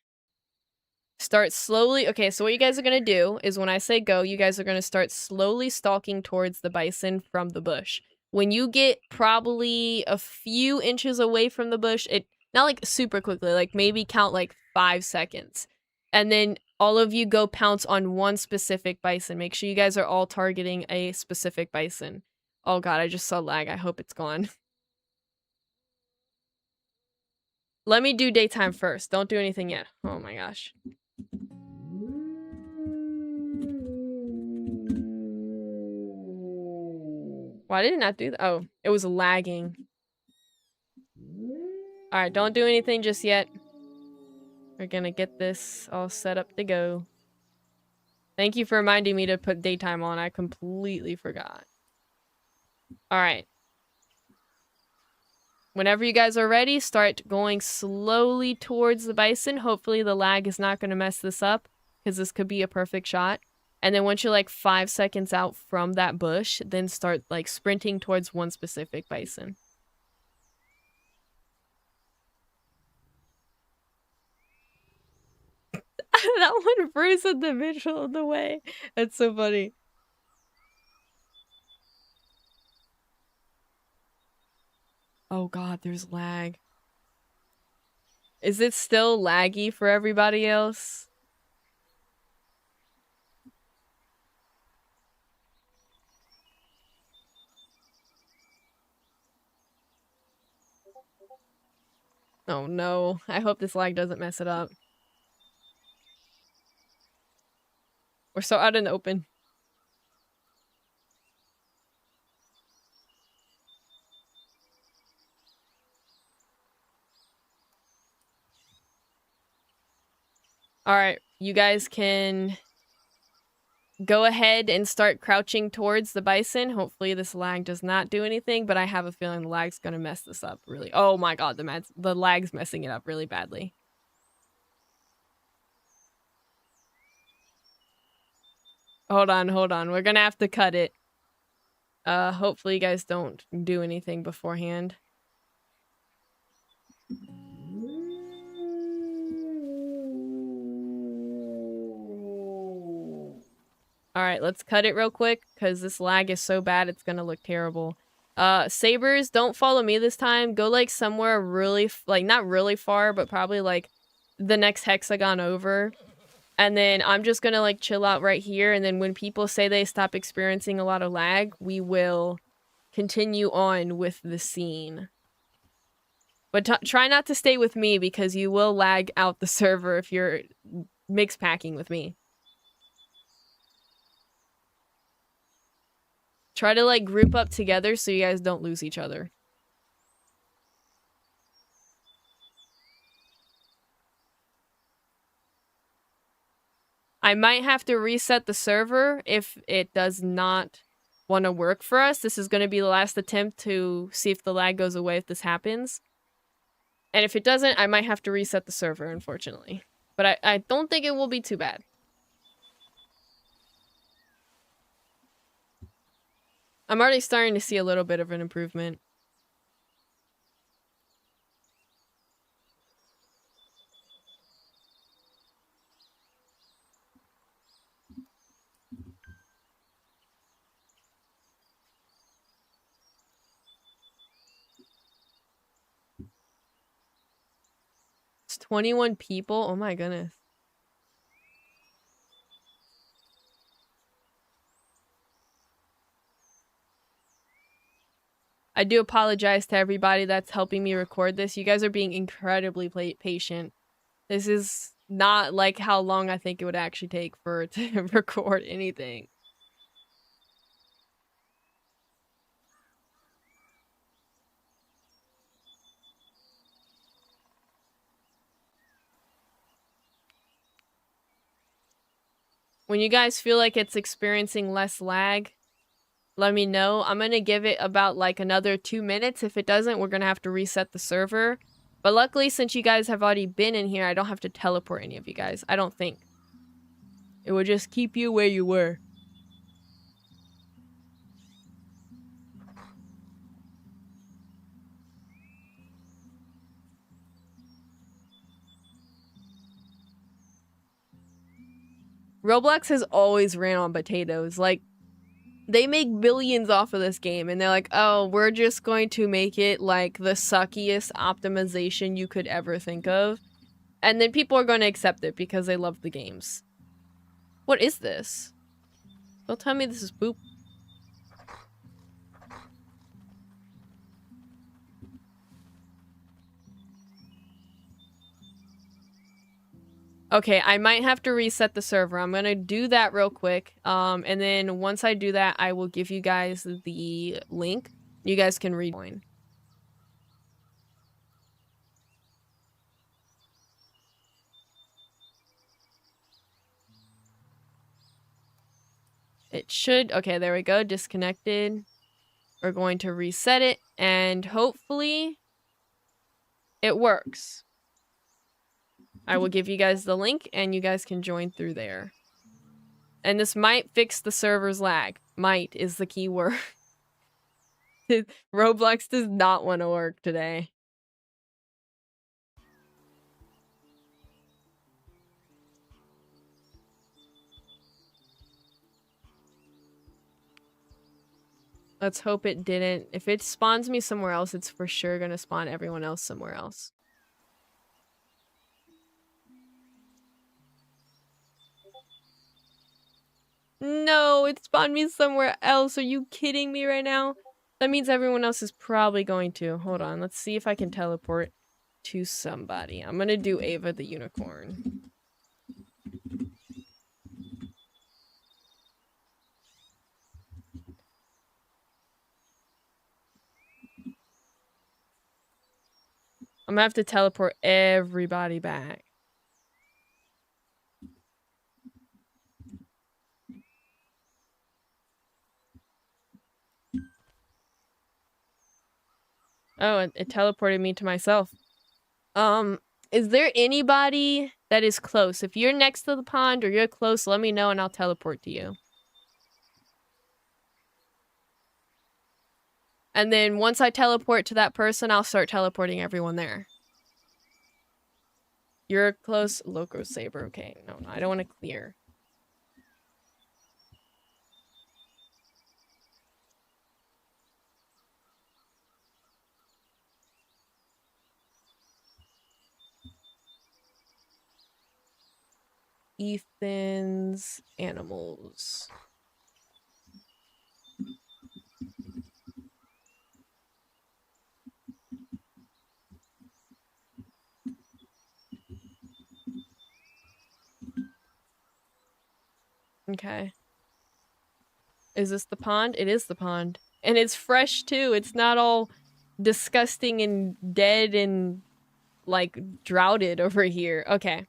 Speaker 1: slowly. Okay, so what you guys are gonna do is when I say go, you guys are gonna start slowly stalking towards the bison from the bush. When you get probably a few inches away from the bush, not like super quickly, like maybe count like 5 seconds. And then all of you go pounce on one specific bison. Make sure you guys are all targeting a specific bison. Oh god, I just saw lag. I hope it's gone. Let me do daytime first. Don't do anything yet. Oh my gosh. Why did it not do that? Oh, it was lagging. Alright, don't do anything just yet. We're gonna get this all set up to go. Thank you for reminding me to put daytime on. I completely forgot. Alright. Whenever you guys are ready, start going slowly towards the bison. Hopefully the lag is not going to mess this up, because this could be a perfect shot. And then once you're like 5 seconds out from that bush, then start like sprinting towards one specific bison. That one froze in the middle of the way. That's so funny. Oh god, there's lag. Is it still laggy for everybody else? Oh no, I hope this lag doesn't mess it up. We're so out in the open. Alright, you guys can go ahead and start crouching towards the bison. Hopefully this lag does not do anything, but I have a feeling the lag's gonna mess this up really. Oh my god, the lag's messing it up really badly. Hold on. We're gonna have to cut it. Hopefully you guys don't do anything beforehand. Alright, let's cut it real quick, because this lag is so bad it's gonna look terrible. Sabers, don't follow me this time. Go, like, somewhere really, like, not really far, but probably, like, the next hexagon over. And then I'm just gonna, like, chill out right here, and then when people say they stop experiencing a lot of lag, we will continue on with the scene. But try not to stay with me, because you will lag out the server if you're mix packing with me. Try to, like, group up together so you guys don't lose each other. I might have to reset the server if it does not want to work for us. This is going to be the last attempt to see if the lag goes away if this happens. And if it doesn't, I might have to reset the server, unfortunately. But I don't think it will be too bad. I'm already starting to see a little bit of an improvement. It's 21 people? Oh my goodness. I do apologize to everybody that's helping me record this. You guys are being incredibly patient. This is not like how long I think it would actually take for it to record anything. When you guys feel like it's experiencing less lag, let me know. I'm gonna give it about like another 2 minutes. If it doesn't, we're gonna have to reset the server. But luckily, since you guys have already been in here, I don't have to teleport any of you guys. I don't think. It will just keep you where you were. Roblox has always ran on potatoes. Like, They make billions off of this game, and they're like, oh, we're just going to make it like the suckiest optimization you could ever think of. And then people are going to accept it because they love the games. What is this? Don't tell me this is poop. Okay, I might have to reset the server. I'm gonna do that real quick. And then once I do that, I will give you guys the link. You guys can rejoin. It should, okay, there we go, disconnected. We're going to reset it, and hopefully it works. I will give you guys the link, and you guys can join through there. And this might fix the server's lag. Might is the key word. Roblox does not want to work today. Let's hope it didn't. If it spawns me somewhere else, it's for sure gonna spawn everyone else somewhere else. No, it spawned me somewhere else. Are you kidding me right now? That means everyone else is probably going to. Hold on, let's see if I can teleport to somebody. I'm gonna do Ava the Unicorn. I'm gonna have to teleport everybody back. Oh, it teleported me to myself. Is there anybody that is close? If you're next to the pond or you're close, let me know and I'll teleport to you. And then once I teleport to that person, I'll start teleporting everyone there. You're close, Loco Saber. Okay, no, I don't want to clear. Ethan's animals. Okay. Is this the pond? It is the pond. And it's fresh too. It's not all disgusting and dead and like droughted over here. Okay.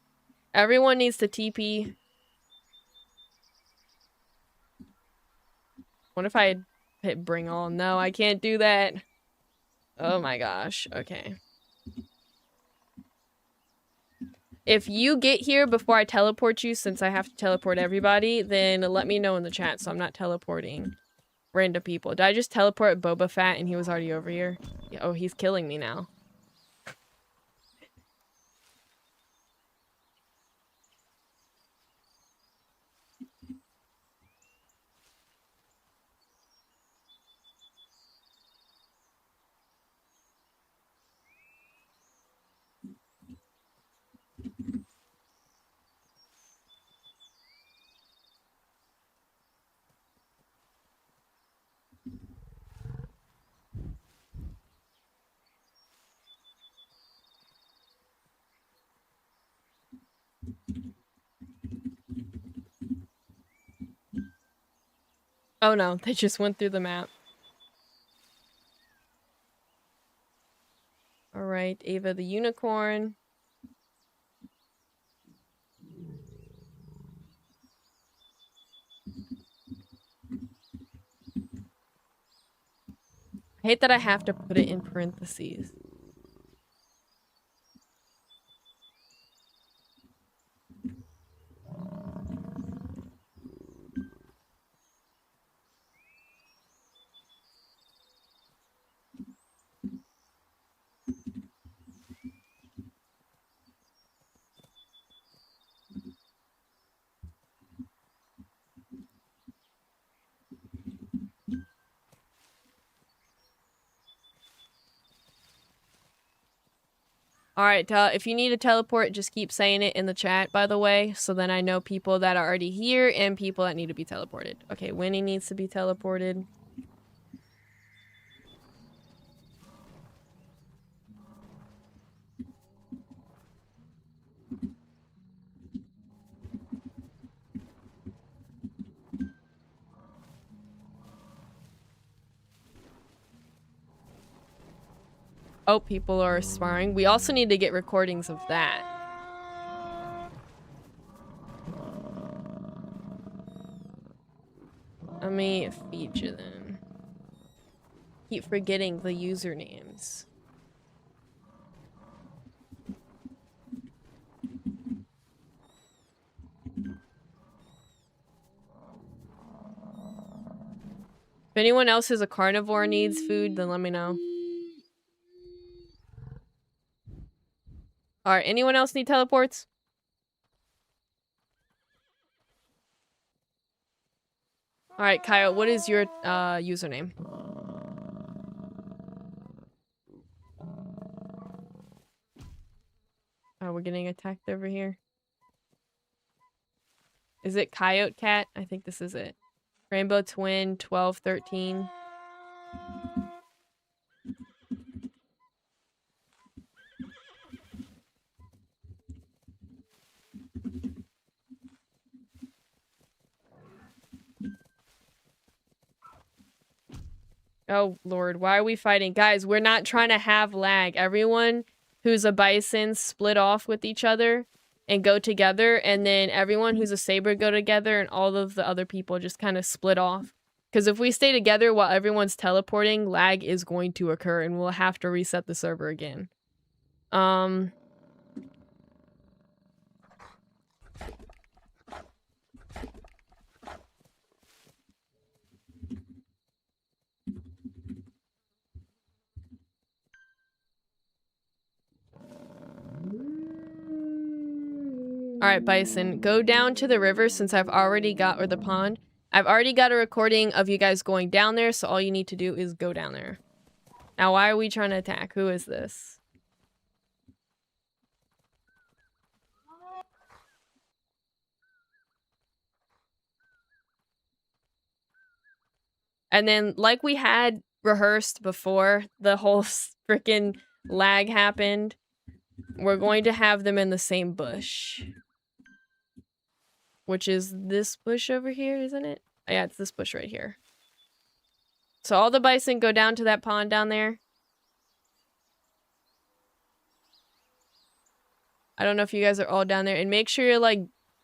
Speaker 1: Everyone needs to TP. What if I hit bring all? No, I can't do that. Oh my gosh. Okay. If you get here before I teleport you, since I have to teleport everybody, then let me know in the chat so I'm not teleporting random people. Did I just teleport Boba Fett and he was already over here? Yeah, oh, he's killing me now. Oh no, they just went through the map. Alright, Ava the Unicorn. I hate that I have to put it in parentheses. Alright, if you need a teleport, just keep saying it in the chat, by the way, so then I know people that are already here and people that need to be teleported. Okay, Winnie needs to be teleported. Oh, people are sparring. We also need to get recordings of that. Let me feed you then. Keep forgetting the usernames. If anyone else is a carnivore needs food, then let me know. Alright, anyone else need teleports? Alright, Kyle, what is your username? Oh, we're getting attacked over here. Is it Coyote Cat? I think this is it. Rainbow Twin 1213. Oh, Lord. Why are we fighting? Guys, we're not trying to have lag. Everyone who's a bison split off with each other and go together. And then everyone who's a saber go together and all of the other people just kind of split off. Because if we stay together while everyone's teleporting, lag is going to occur and we'll have to reset the server again. Alright, Bison, go down to the river since I've already got, or the pond. I've already got a recording of you guys going down there, so all you need to do is go down there. Now, why are we trying to attack? Who is this? And then, like we had rehearsed before the whole freaking lag happened, we're going to have them in the same bush. Which is this bush over here, isn't it? Oh, yeah, it's this bush right here. So all the bison go down to that pond down there. I don't know if you guys are all down there. And make sure you're, like,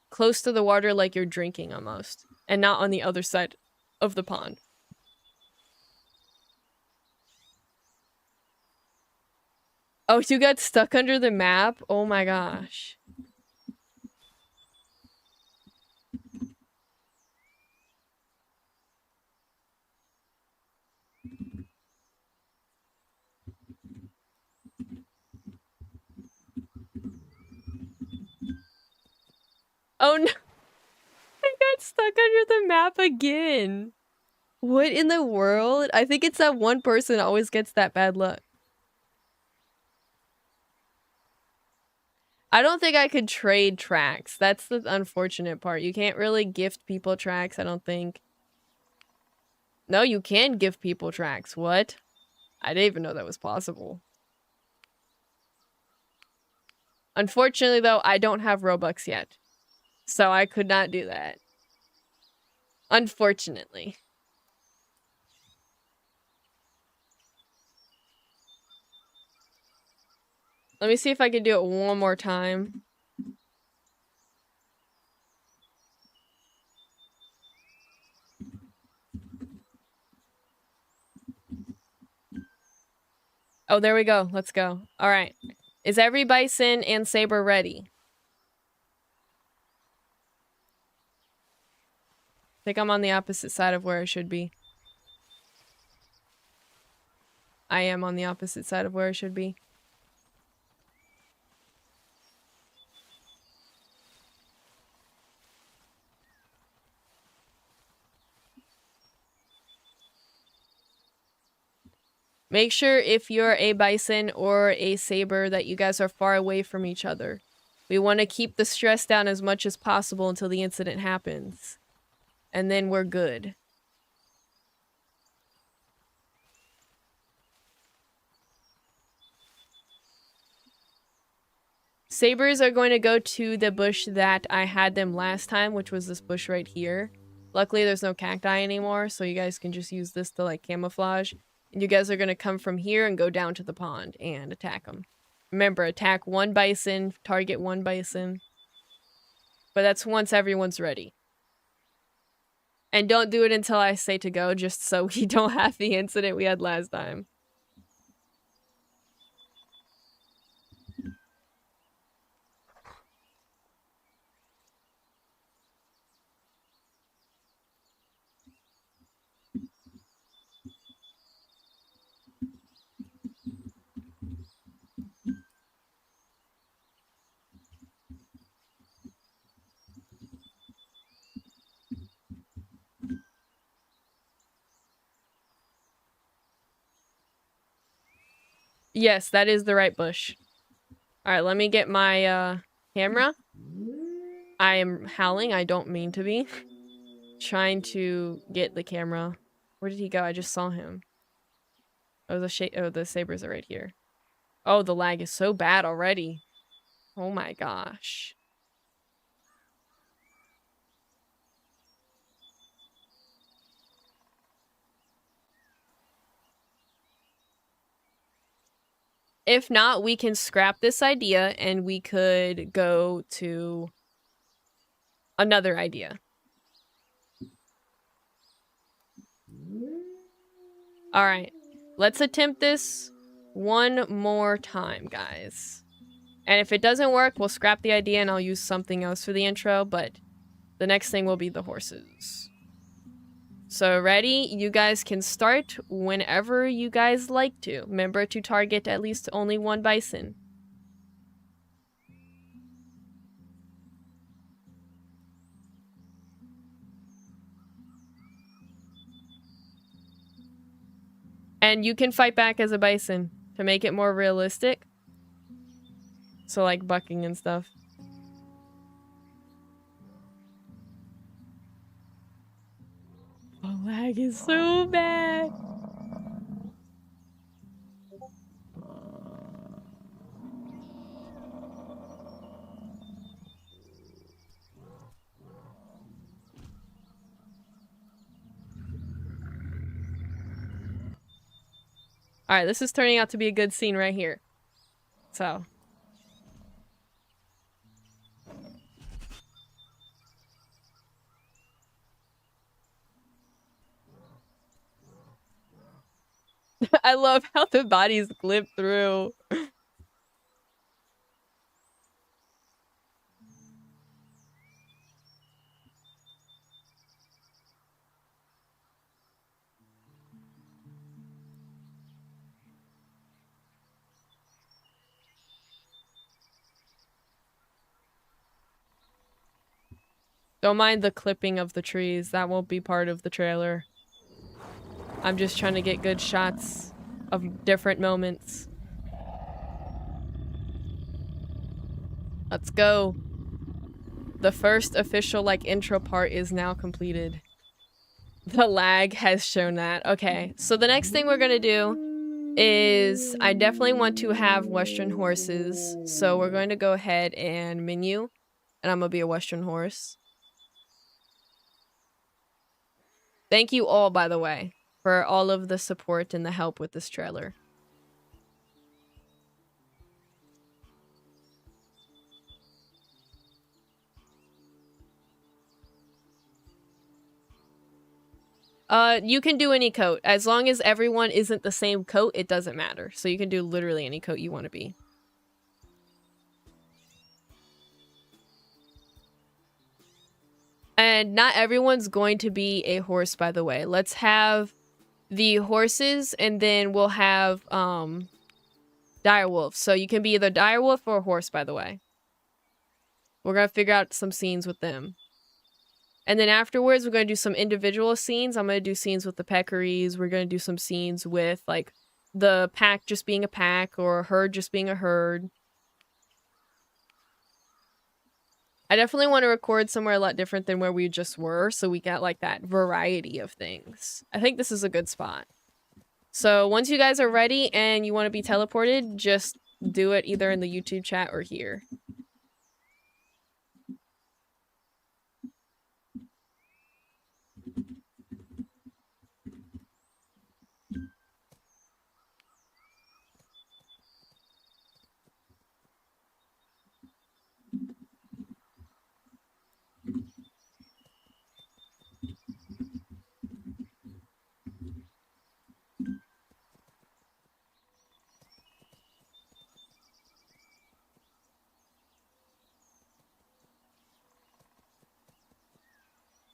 Speaker 1: close to the water like you're drinking almost. And not on the other side of the pond. Oh, you got stuck under the map? Oh my gosh. Oh no. I got stuck under the map again. What in the world? I think it's that one person always gets that bad luck. I don't think I could trade tracks. That's the unfortunate part. You can't really gift people tracks, I don't think. No, you can gift people tracks. What? I didn't even know that was possible. Unfortunately, though, I don't have Robux yet. So I could not do that. Unfortunately. Let me see if I can do it one more time. Oh, there we go. Let's go. All right. Is every bison and saber ready? I think I'm on the opposite side of where I should be. I am on the opposite side of where I should be. Make sure if you're a bison or a saber that you guys are far away from each other. We want to keep the stress down as much as possible until the incident happens. And then we're good. Sabers are going to go to the bush that I had them last time, which was this bush right here. Luckily, there's no cacti anymore, so you guys can just use this to, like, camouflage. And you guys are going to come from here and go down to the pond and attack them. Remember, attack one bison, target one bison. But that's once everyone's ready. And don't do it until I say to go, just so we don't have the incident we had last time. Yes, that is the right bush. Alright, let me get my camera. I am howling, I don't mean to be. Trying to get the camera. Where did he go? I just saw him. Oh, the sabers are right here. Oh, the lag is so bad already. Oh my gosh. If not, we can scrap this idea and we could go to another idea. Alright, let's attempt this one more time, guys. And if it doesn't work, we'll scrap the idea and I'll use something else for the intro, but the next thing will be the horses. So ready? You guys can start whenever you guys like to. Remember to target at least only one bison. And you can fight back as a bison to make it more realistic. So like bucking and stuff. The lag is so bad. Alright, this is turning out to be a good scene right here. So. I love how the bodies glip through. Don't mind the clipping of the trees. That won't be part of the trailer. I'm just trying to get good shots of different moments. Let's go. The first official, like, intro part is now completed. The lag has shown that. Okay, so the next thing we're gonna do is I definitely want to have Western horses. So we're going to go ahead and menu, and I'm gonna be a Western horse. Thank you all, by the way, for all of the support and the help with this trailer. You can do any coat. As long as everyone isn't the same coat, it doesn't matter. So you can do literally any coat you want to be. And not everyone's going to be a horse, by the way. Let's have the horses, and then we'll have direwolf. So you can be either direwolf or a horse, by the way. We're going to figure out some scenes with them. And then afterwards, we're going to do some individual scenes. I'm going to do scenes with the peccaries. We're going to do some scenes with, like, the pack just being a pack or a herd just being a herd. I definitely want to record somewhere a lot different than where we just were, so we got like that variety of things. I think this is a good spot. So once you guys are ready and you want to be teleported, just do it either in the YouTube chat or here.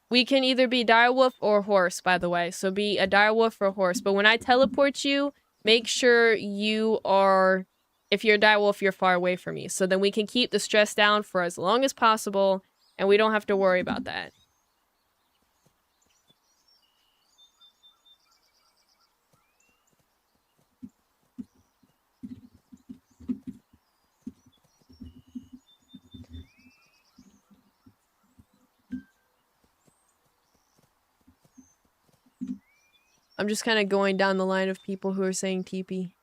Speaker 1: We can either be direwolf or horse, by the way. So be a direwolf or a horse. But when I teleport you, make sure you are... If you're a direwolf, you're far away from me. So then we can keep the stress down for as long as possible, and we don't have to worry about that. I'm just kind of going down the line of people who are saying teepee.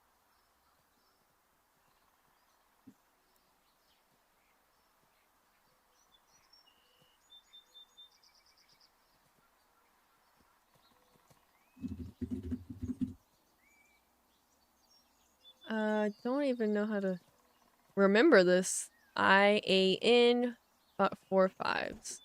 Speaker 1: I don't even know how to remember this. IAN 4 5s.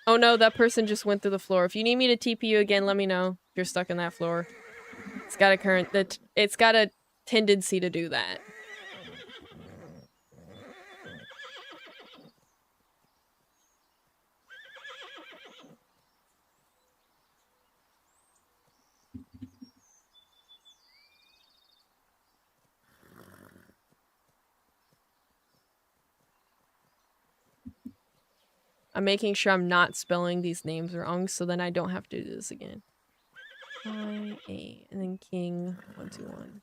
Speaker 1: Oh no, that person just went through the floor. If you need me to TP you again, let me know. If you're stuck in that floor. It's got a tendency to do that. I'm making sure I'm not spelling these names wrong, so then I don't have to do this again. I-A, and then King 121.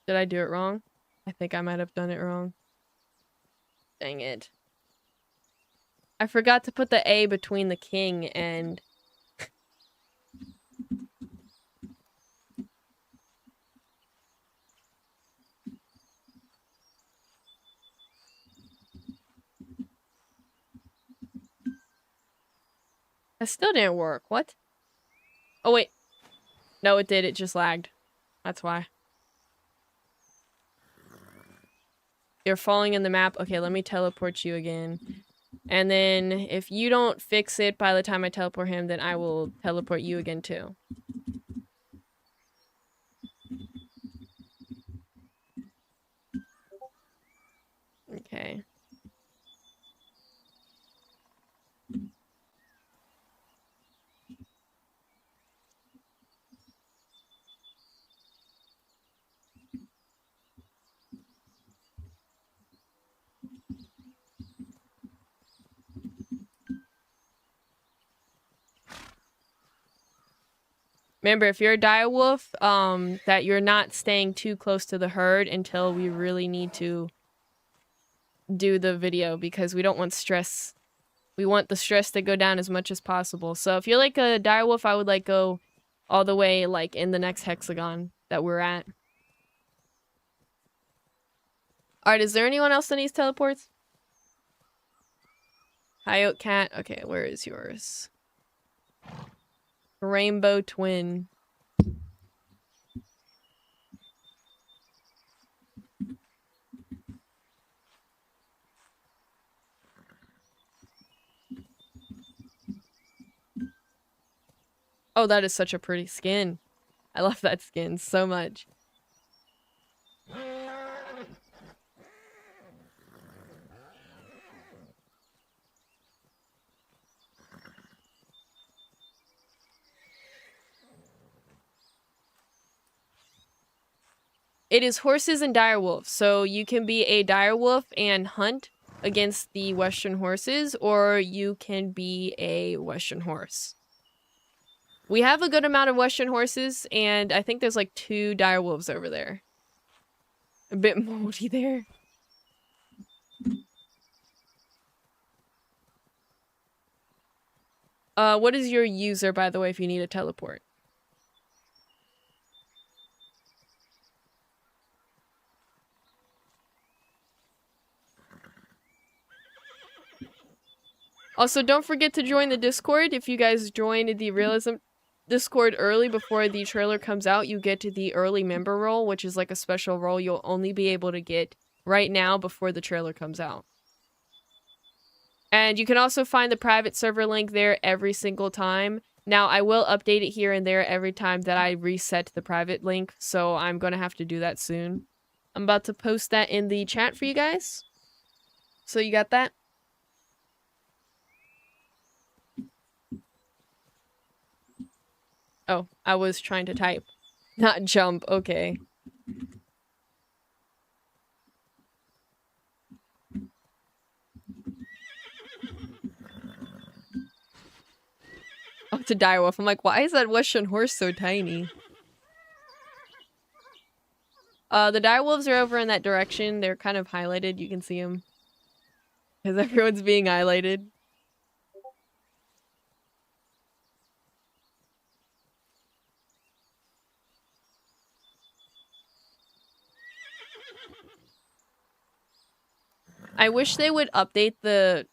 Speaker 1: Did I do it wrong? I think I might have done it wrong. Dang it. I forgot to put the A between the king and... That still didn't work. What? Oh, wait. No, it did. It just lagged. That's why. You're falling in the map. Okay, let me teleport you again. And then if you don't fix it by the time I teleport him, then I will teleport you again too. Okay. Remember, if you're a direwolf, that you're not staying too close to the herd until we really need to do the video, because we don't want stress. We want the stress to go down as much as possible. So if you're like a direwolf, I would like go all the way like in the next hexagon that we're at. Alright, is there anyone else that needs teleports? Coyote cat. Okay, where is yours? Rainbow twin. Oh, that is such a pretty skin. I love that skin so much. It is horses and direwolf. So you can be a direwolf and hunt against the Western horses, or you can be a Western horse. We have a good amount of Western horses, and I think there's like 2 direwolves over there. A bit moldy there. What is your user, by the way, if you need a teleport? Also, don't forget to join the Discord. If you guys join the Realism Discord early before the trailer comes out, you get to the early member role, which is like a special role you'll only be able to get right now before the trailer comes out. And you can also find the private server link there every single time. Now, I will update it here and there every time that I reset the private link, so I'm going to have to do that soon. I'm about to post that in the chat for you guys. So you got that? Oh, I was trying to type, not jump. Okay. Oh, it's a direwolf. I'm like, why is that Western horse so tiny? The direwolves are over in that direction. They're kind of highlighted. You can see them. Because everyone's being highlighted. I wish they would update the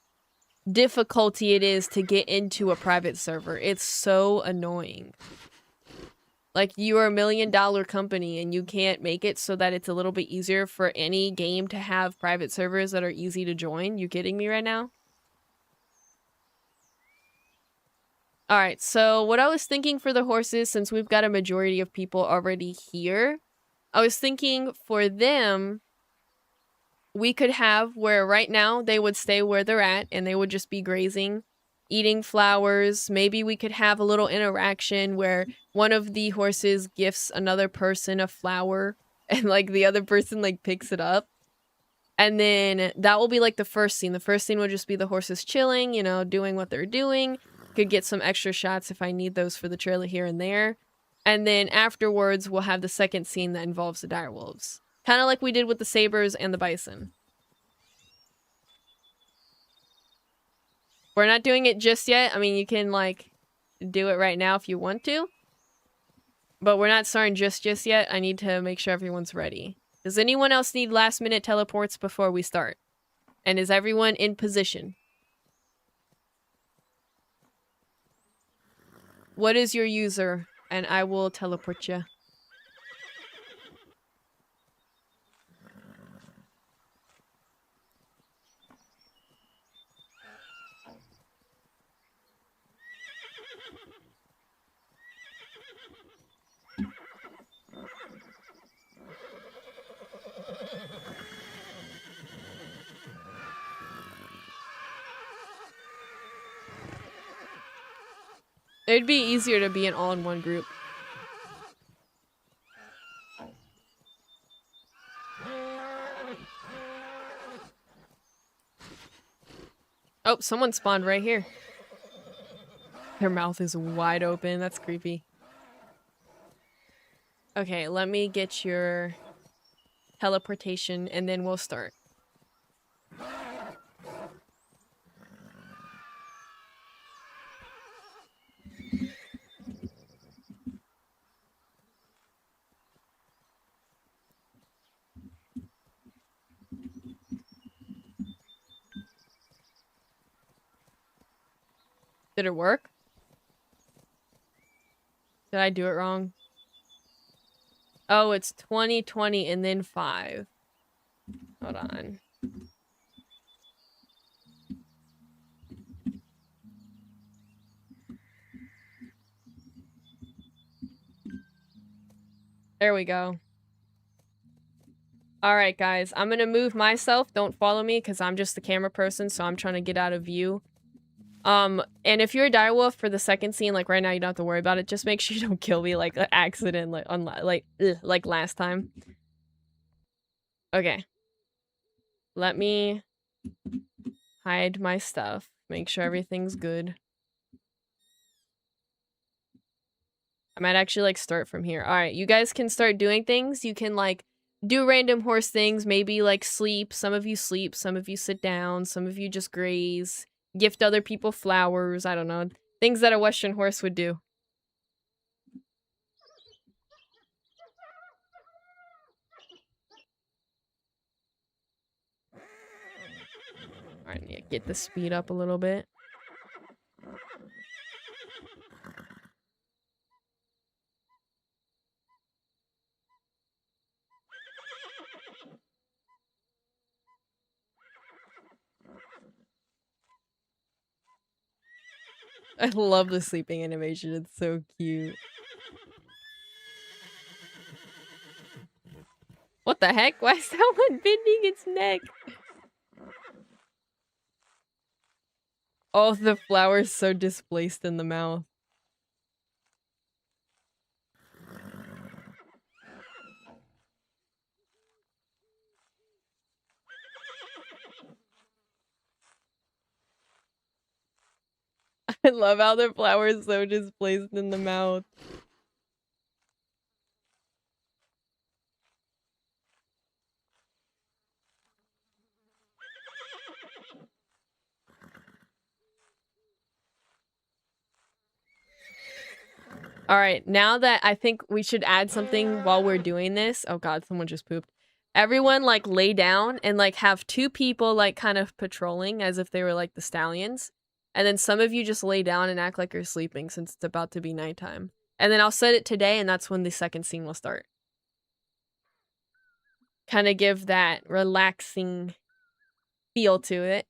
Speaker 1: difficulty it is to get into a private server. It's so annoying. Like, you are $1 million company and you can't make it so that it's a little bit easier for any game to have private servers that are easy to join. You kidding me right now? Alright, so what I was thinking for the horses, since we've got a majority of people already here, I was thinking for them, we could have where right now they would stay where they're at and they would just be grazing, eating flowers. Maybe we could have a little interaction where one of the horses gifts another person a flower and like the other person like picks it up. And then that will be like the first scene. The first scene would just be the horses chilling, you know, doing what they're doing. Could get some extra shots if I need those for the trailer here and there. And then afterwards, we'll have the second scene that involves the direwolves. Kind of like we did with the sabers and the bison. We're not doing it just yet. I mean, you can, like, do it right now if you want to. But we're not starting just yet. I need to make sure everyone's ready. Does anyone else need last-minute teleports before we start? And is everyone in position? What is your user? And I will teleport you. It'd be easier to be in all-in-one group. Oh, someone spawned right here. Their mouth is wide open. That's creepy. Okay, let me get your teleportation and then we'll start. Did it work? Did I do it wrong? Oh, it's 2020 and then 5. Hold on. There we go. Alright, guys. I'm gonna move myself. Don't follow me because I'm just the camera person, so I'm trying to get out of view. And if you're a direwolf for the second scene, like right now, you don't have to worry about it. Just make sure you don't kill me like an accident, like last time. Okay. Let me hide my stuff. Make sure everything's good. I might actually like start from here. All right, you guys can start doing things. You can like do random horse things, maybe like sleep. Some of you sleep, some of you sit down, some of you just graze, gift other people flowers. I don't know. Things that a Western horse would do. All right, yeah, get the speed up a little bit. I love the sleeping animation. It's so cute. What the heck? Why is someone bending its neck? Oh, the flower's so displaced in the mouth. I love how the flower is so displaced in the mouth. All right, now that I think we should add something while we're doing this. Oh god, someone just pooped. Everyone like lay down and like have two people like kind of patrolling as if they were like the stallions. And then some of you just lay down and act like you're sleeping since it's about to be nighttime. And then I'll set it today and that's when the second scene will start. Kind of give that relaxing feel to it.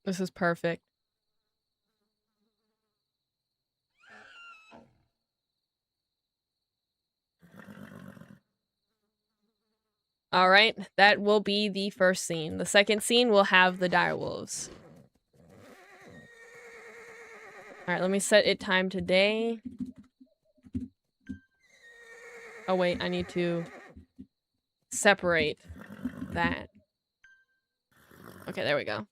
Speaker 1: This is perfect. All right, that will be the first scene. The second scene will have the direwolves. All right, let me set it time today. Oh wait, I need to separate that. Okay, there we go.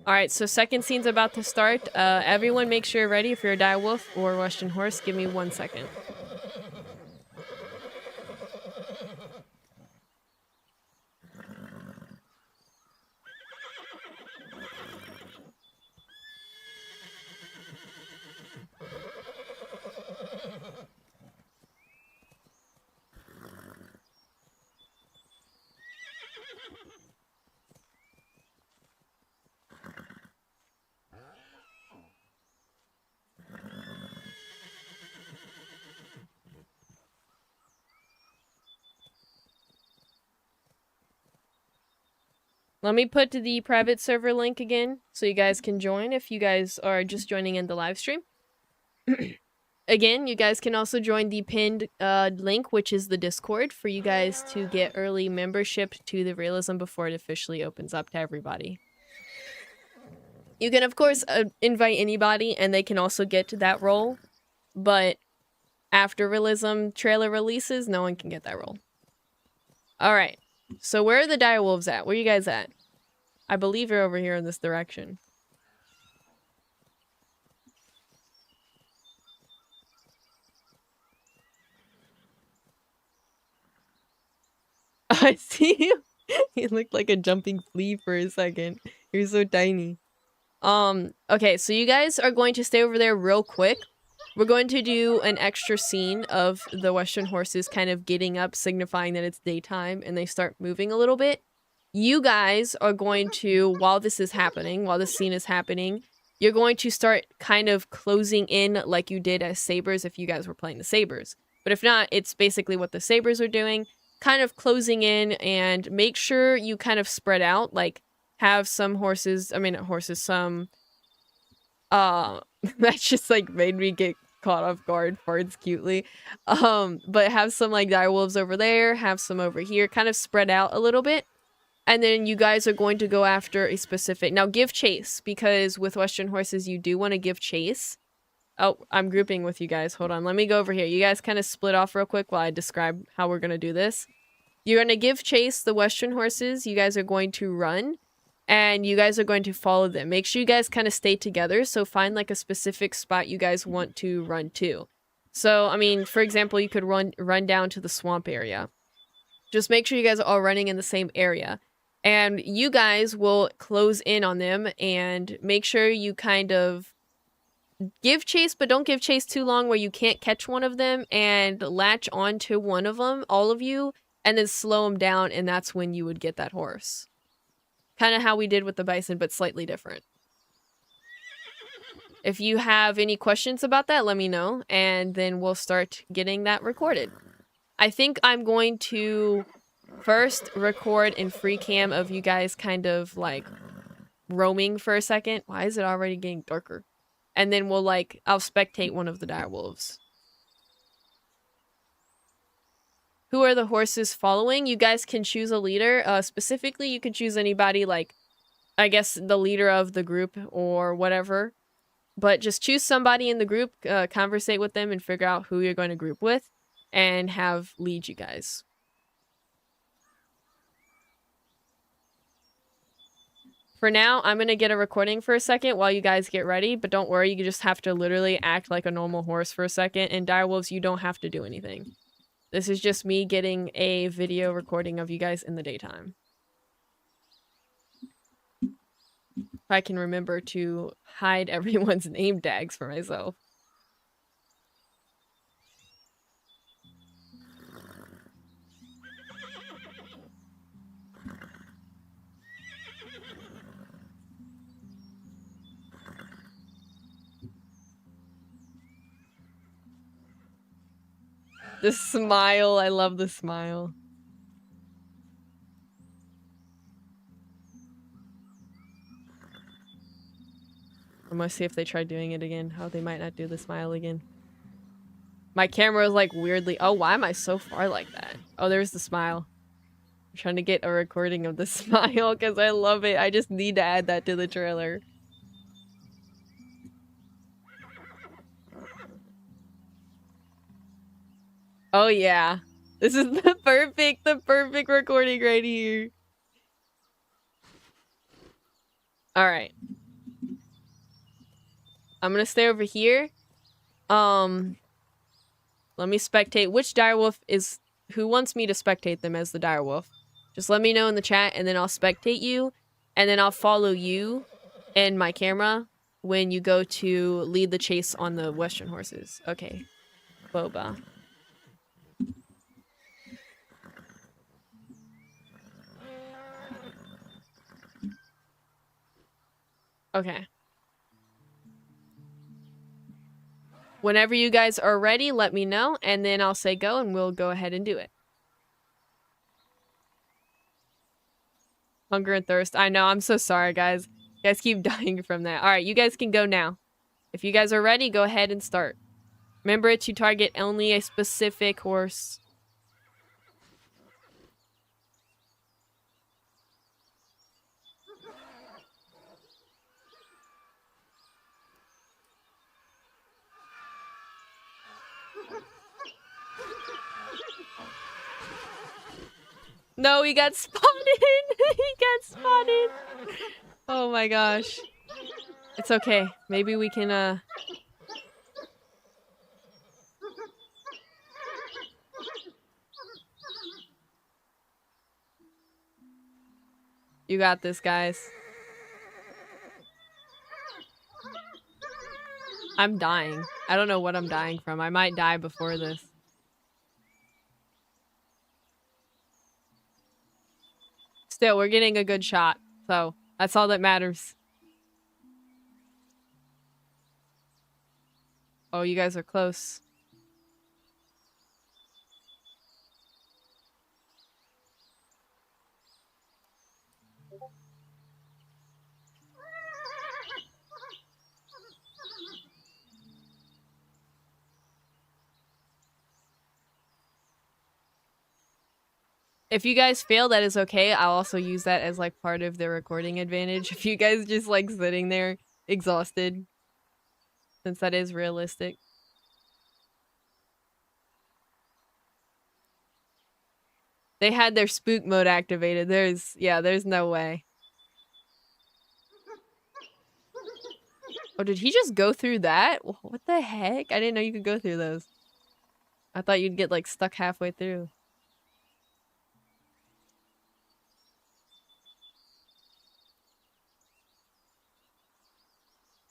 Speaker 1: All right, so second scene's about to start. Everyone make sure you're ready. If you're a direwolf or Western horse, give me 1 second. Let me put the private server link again so you guys can join if you guys are just joining in the live stream. Again, you guys can also join the pinned link, which is the Discord, for you guys to get early membership to the Realism before it officially opens up to everybody. You can, of course, invite anybody, and they can also get to that role, but after Realism trailer releases, no one can get that role. Alright, so where are the direwolves at? Where are you guys at? I believe you're over here in this direction. I see you. He looked like a jumping flea for a second. You're so tiny. Okay, so you guys are going to stay over there real quick. We're going to do an extra scene of the Western horses kind of getting up, signifying that it's daytime, and they start moving a little bit. You guys are going to, while this is happening, while this scene is happening, you're going to start kind of closing in like you did as Sabers if you guys were playing the Sabers. But if not, it's basically what the Sabers are doing. kind of closing in, and make sure you kind of spread out, like have some horses, I mean not horses, some that just like made me get caught off guard, farts cutely. But have some like direwolves over there, have some over here, kind of spread out a little bit. And then you guys are going to go after a specific, now give chase, because with Western horses you do want to give chase. Oh, I'm grouping with you guys. Hold on. Let me go over here. You guys kind of split off real quick while I describe how we're going to do this. You're going to give chase the Western horses. You guys are going to run. And you guys are going to follow them. Make sure you guys kind of stay together. So find like a specific spot you guys want to run to. So, I mean, for example, you could run down to the swamp area. Just make sure you guys are all running in the same area. And you guys will close in on them and make sure you kind of give chase, but don't give chase too long where you can't catch one of them, and latch onto one of them, all of you, and then slow them down, and that's when you would get that horse. Kind of how we did with the bison, but slightly different. If you have any questions about that, let me know, and then we'll start getting that recorded. I think I'm going to first record in free cam of you guys kind of like roaming for a second. Why is it already getting darker? And then we'll like, I'll spectate one of the direwolves. Who are the horses following? You guys can choose a leader. Specifically, you can choose anybody, like, I guess the leader of the group or whatever. But just choose somebody in the group, conversate with them, and figure out who you're going to group with, and have lead you guys. For now, I'm going to get a recording for a second while you guys get ready, but don't worry, you just have to literally act like a normal horse for a second, and direwolves, you don't have to do anything. This is just me getting a video recording of you guys in the daytime. If I can remember to hide everyone's name tags for myself. The smile. I love the smile. I'm gonna see if they try doing it again. Oh, they might not do the smile again. My camera is like weirdly... Oh, why am I so far like that? Oh, there's the smile. I'm trying to get a recording of the smile because I love it. I just need to add that to the trailer. Oh yeah. This is the perfect recording right here. Alright. I'm gonna stay over here. Let me spectate. Which direwolf is... Who wants me to spectate them as the direwolf? Just let me know in the chat, and then I'll spectate you. And then I'll follow you and my camera when you go to lead the chase on the Western horses. Okay. Boba. Okay. Whenever you guys are ready, let me know, and then I'll say go, and we'll go ahead and do it. Hunger and thirst. I know, I'm so sorry, guys. You guys keep dying from that. Alright, you guys can go now. If you guys are ready, go ahead and start. Remember to target only a specific horse. No, he got spotted! He got spotted! Oh my gosh. It's okay. Maybe we can, You got this, guys. I'm dying. I don't know what I'm dying from. I might die before this. Still, we're getting a good shot, so that's all that matters. Oh, you guys are close. If you guys fail, that is okay. I'll also use that as like part of the recording advantage. If you guys just like sitting there exhausted, since that is realistic. They had their spook mode activated. There's no way. Oh, did he just go through that? What the heck? I didn't know you could go through those. I thought you'd get like stuck halfway through.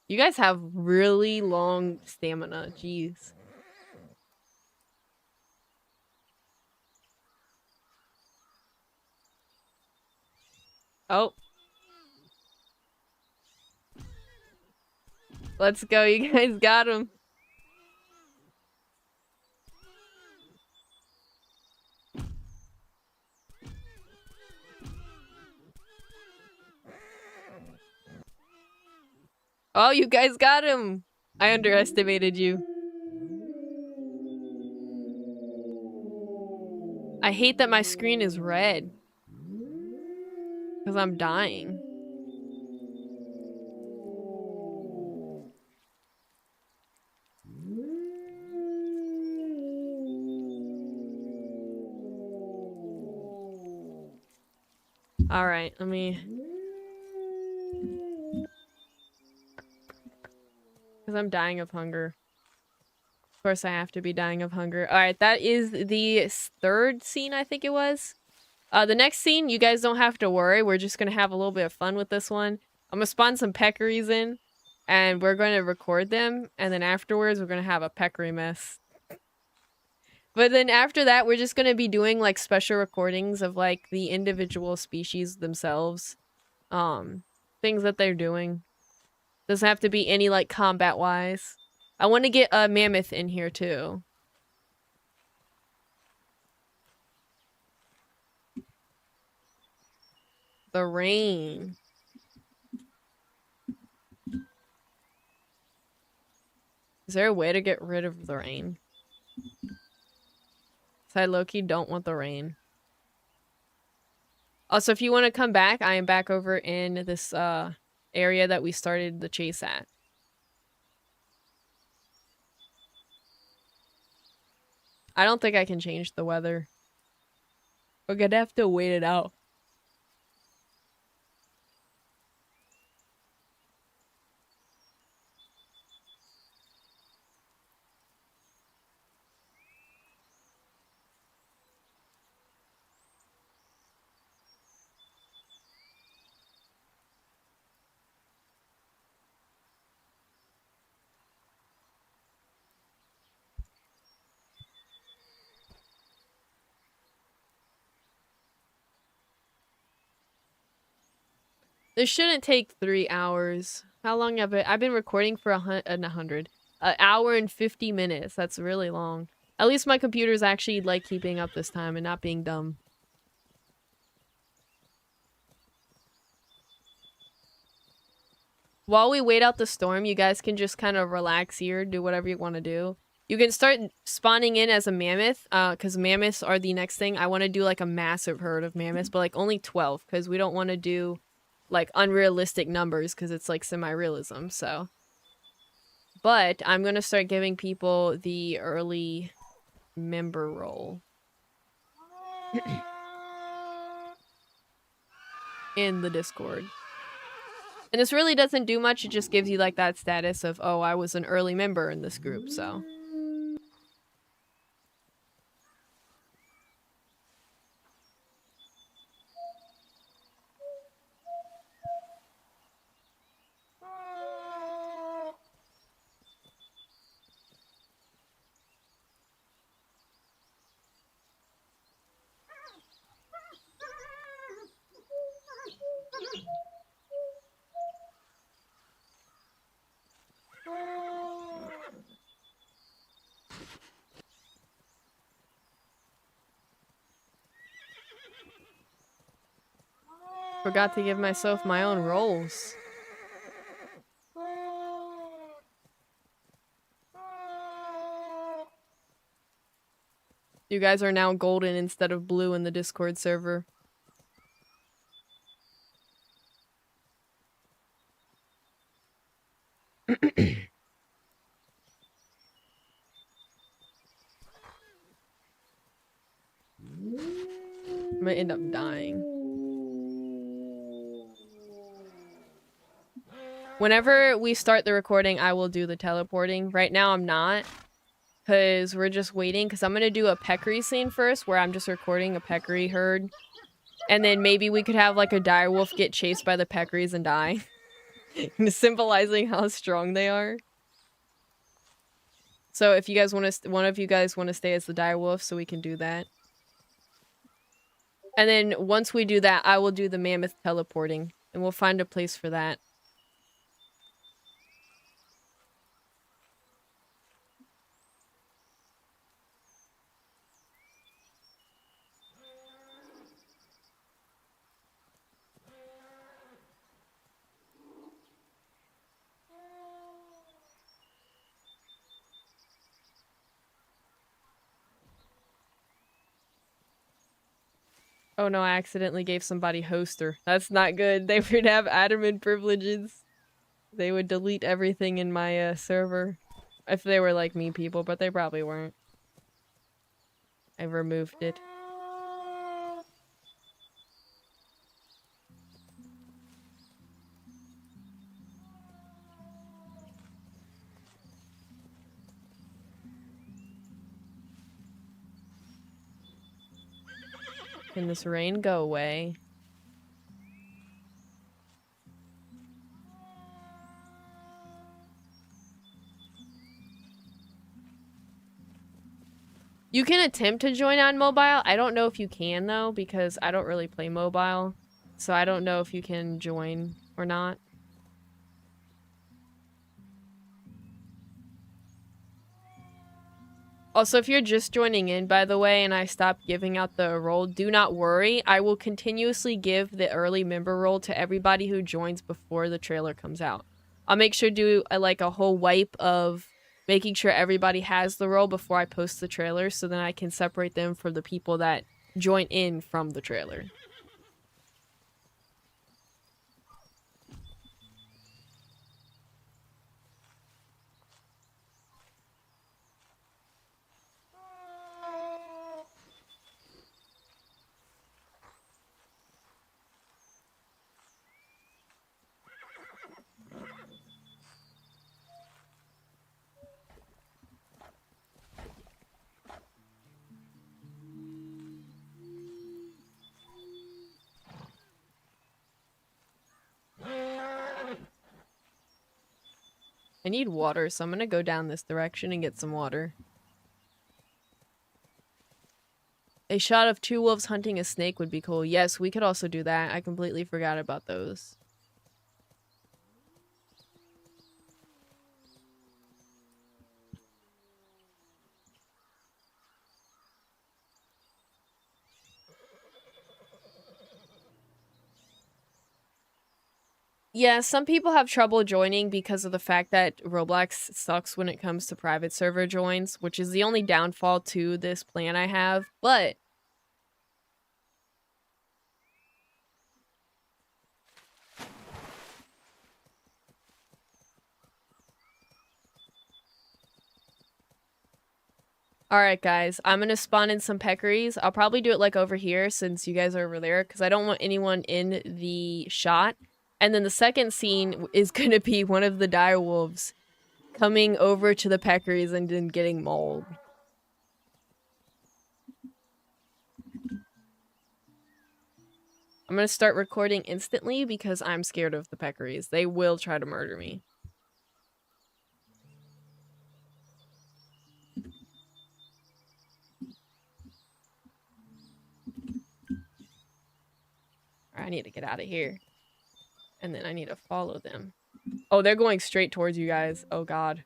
Speaker 1: You guys have really long stamina. Jeez. Oh. Let's go. You guys got him. Oh, you guys got him. I underestimated you. I hate that my screen is red. Because I'm dying. Alright, let me... Because I'm dying of hunger. Of course I have to be dying of hunger. Alright, that is the third scene, I think it was. The next scene, you guys don't have to worry. We're just going to have a little bit of fun with this one. I'm going to spawn some peccaries in. And we're going to record them. And then afterwards, we're going to have a peccary mess. But then after that, we're just going to be doing like special recordings of like the individual species themselves. Things that they're doing. Doesn't have to be any like combat wise. I want to get a mammoth in here too. The rain. Is there a way to get rid of the rain? I low-key don't want the rain. Also, if you want to come back, I am back over in this area that we started the chase at. I don't think I can change the weather. We're gonna have to wait it out. This shouldn't take 3 hours. How long have I've been recording for 100. An hour and 50 minutes. That's really long. At least my computer's actually like keeping up this time and not being dumb. While we wait out the storm, you guys can just kind of relax here, do whatever you want to do. You can start spawning in as a mammoth, because mammoths are the next thing. I want to do like a massive herd of mammoths, but like only 12, because we don't want to do like unrealistic numbers, because it's like semi-realism, so. But I'm going to start giving people the early member role. In the Discord. And this really doesn't do much, it just gives you like that status of, oh, I was an early member in this group, so. Forgot to give myself my own roles. You guys are now golden instead of blue in the Discord server. I might end up dying. Whenever we start the recording, I will do the teleporting. Right now, I'm not. Because we're just waiting. Because I'm going to do a peccary scene first, where I'm just recording a peccary herd. And then maybe we could have, like, a direwolf get chased by the peccaries and die. Symbolizing how strong they are. So if you guys want to... one of you guys want to stay as the direwolf, so we can do that. And then once we do that, I will do the mammoth teleporting. And we'll find a place for that. Oh no, I accidentally gave somebody hoster. That's not good. They would have admin privileges. They would delete everything in my server. If they were like me people, but they probably weren't. I removed it. Can this rain go away? You can attempt to join on mobile. I don't know if you can though, because I don't really play mobile. So I don't know if you can join or not. Also, if you're just joining in, by the way, and I stop giving out the role, do not worry. I will continuously give the early member role to everybody who joins before the trailer comes out. I'll make sure to do like a whole wipe of making sure everybody has the role before I post the trailer, so then I can separate them from the people that join in from the trailer. I need water, so I'm gonna go down this direction and get some water. A shot of 2 wolves hunting a snake would be cool. Yes, we could also do that. I completely forgot about those. Yeah, some people have trouble joining because of the fact that Roblox sucks when it comes to private server joins, which is the only downfall to this plan I have, but... Alright guys, I'm gonna spawn in some peccaries. I'll probably do it like over here since you guys are over there, because I don't want anyone in the shot. And then the second scene is gonna be one of the direwolves coming over to the peccaries and then getting mauled. I'm gonna start recording instantly because I'm scared of the peccaries. They will try to murder me. I need to get out of here. And then I need to follow them. Oh, they're going straight towards you guys. Oh god.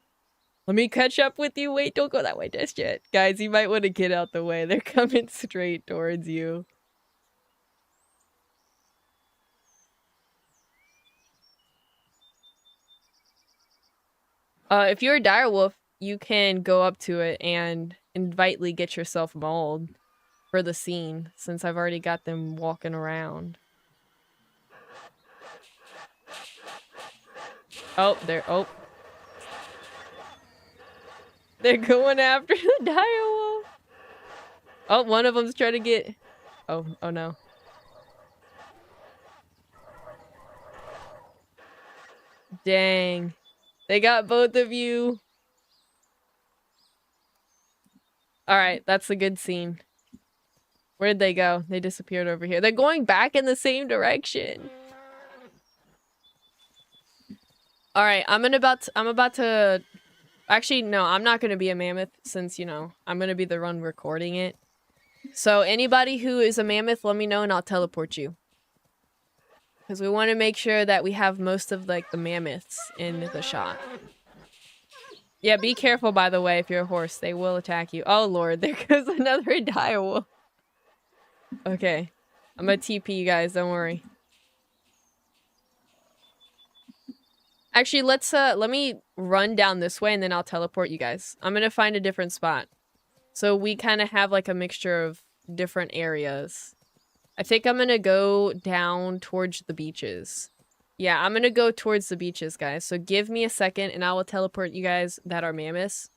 Speaker 1: Let me catch up with you. Wait, don't go that way just yet. Guys, you might want to get out the way. They're coming straight towards you. If you're a direwolf, you can go up to it and invitely get yourself mauled for the scene, since I've already got them walking around. Oh, they're going after the direwolf. Oh, one of them's trying to get... Oh no. Dang. They got both of you. Alright, that's a good scene. Where'd they go? They disappeared over here. They're going back in the same direction. Alright, I'm about to... Actually, no, I'm not gonna be a mammoth since, you know, I'm gonna be the one recording it. So anybody who is a mammoth, let me know and I'll teleport you. Because we want to make sure that we have most of, like, the mammoths in the shot. Yeah, be careful, by the way, if you're a horse. They will attack you. Oh, Lord, there goes another direwolf. Okay. I'm gonna TP you guys, don't worry. Actually, let me run down this way and then I'll teleport you guys. I'm gonna find a different spot. So we kind of have, like, a mixture of different areas. I think I'm gonna go down towards the beaches. Yeah, I'm gonna go towards the beaches, guys. So give me a second and I will teleport you guys that are mammoths.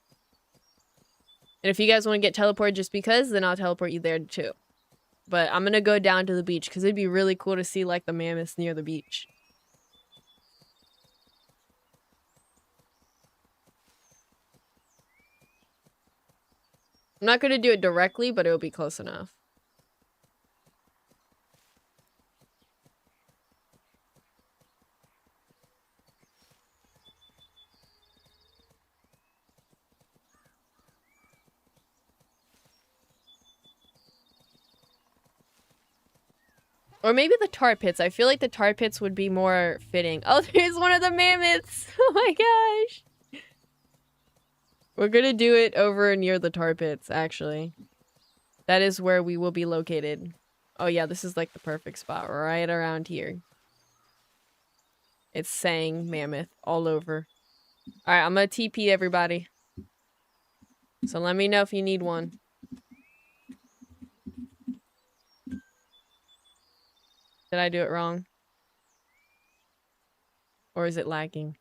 Speaker 1: And if you guys want to get teleported just because, then I'll teleport you there too. But I'm gonna go down to the beach because it'd be really cool to see, like, the mammoths near the beach. I'm not gonna do it directly, but it'll be close enough. Or maybe the tar pits. I feel like the tar pits would be more fitting. Oh, there's one of the mammoths! Oh my gosh! We're gonna do it over near the tar pits, actually. That is where we will be located. Oh yeah, this is like the perfect spot, right around here. It's saying mammoth all over. Alright, I'm gonna TP everybody. So let me know if you need one. Did I do it wrong? Or is it lagging?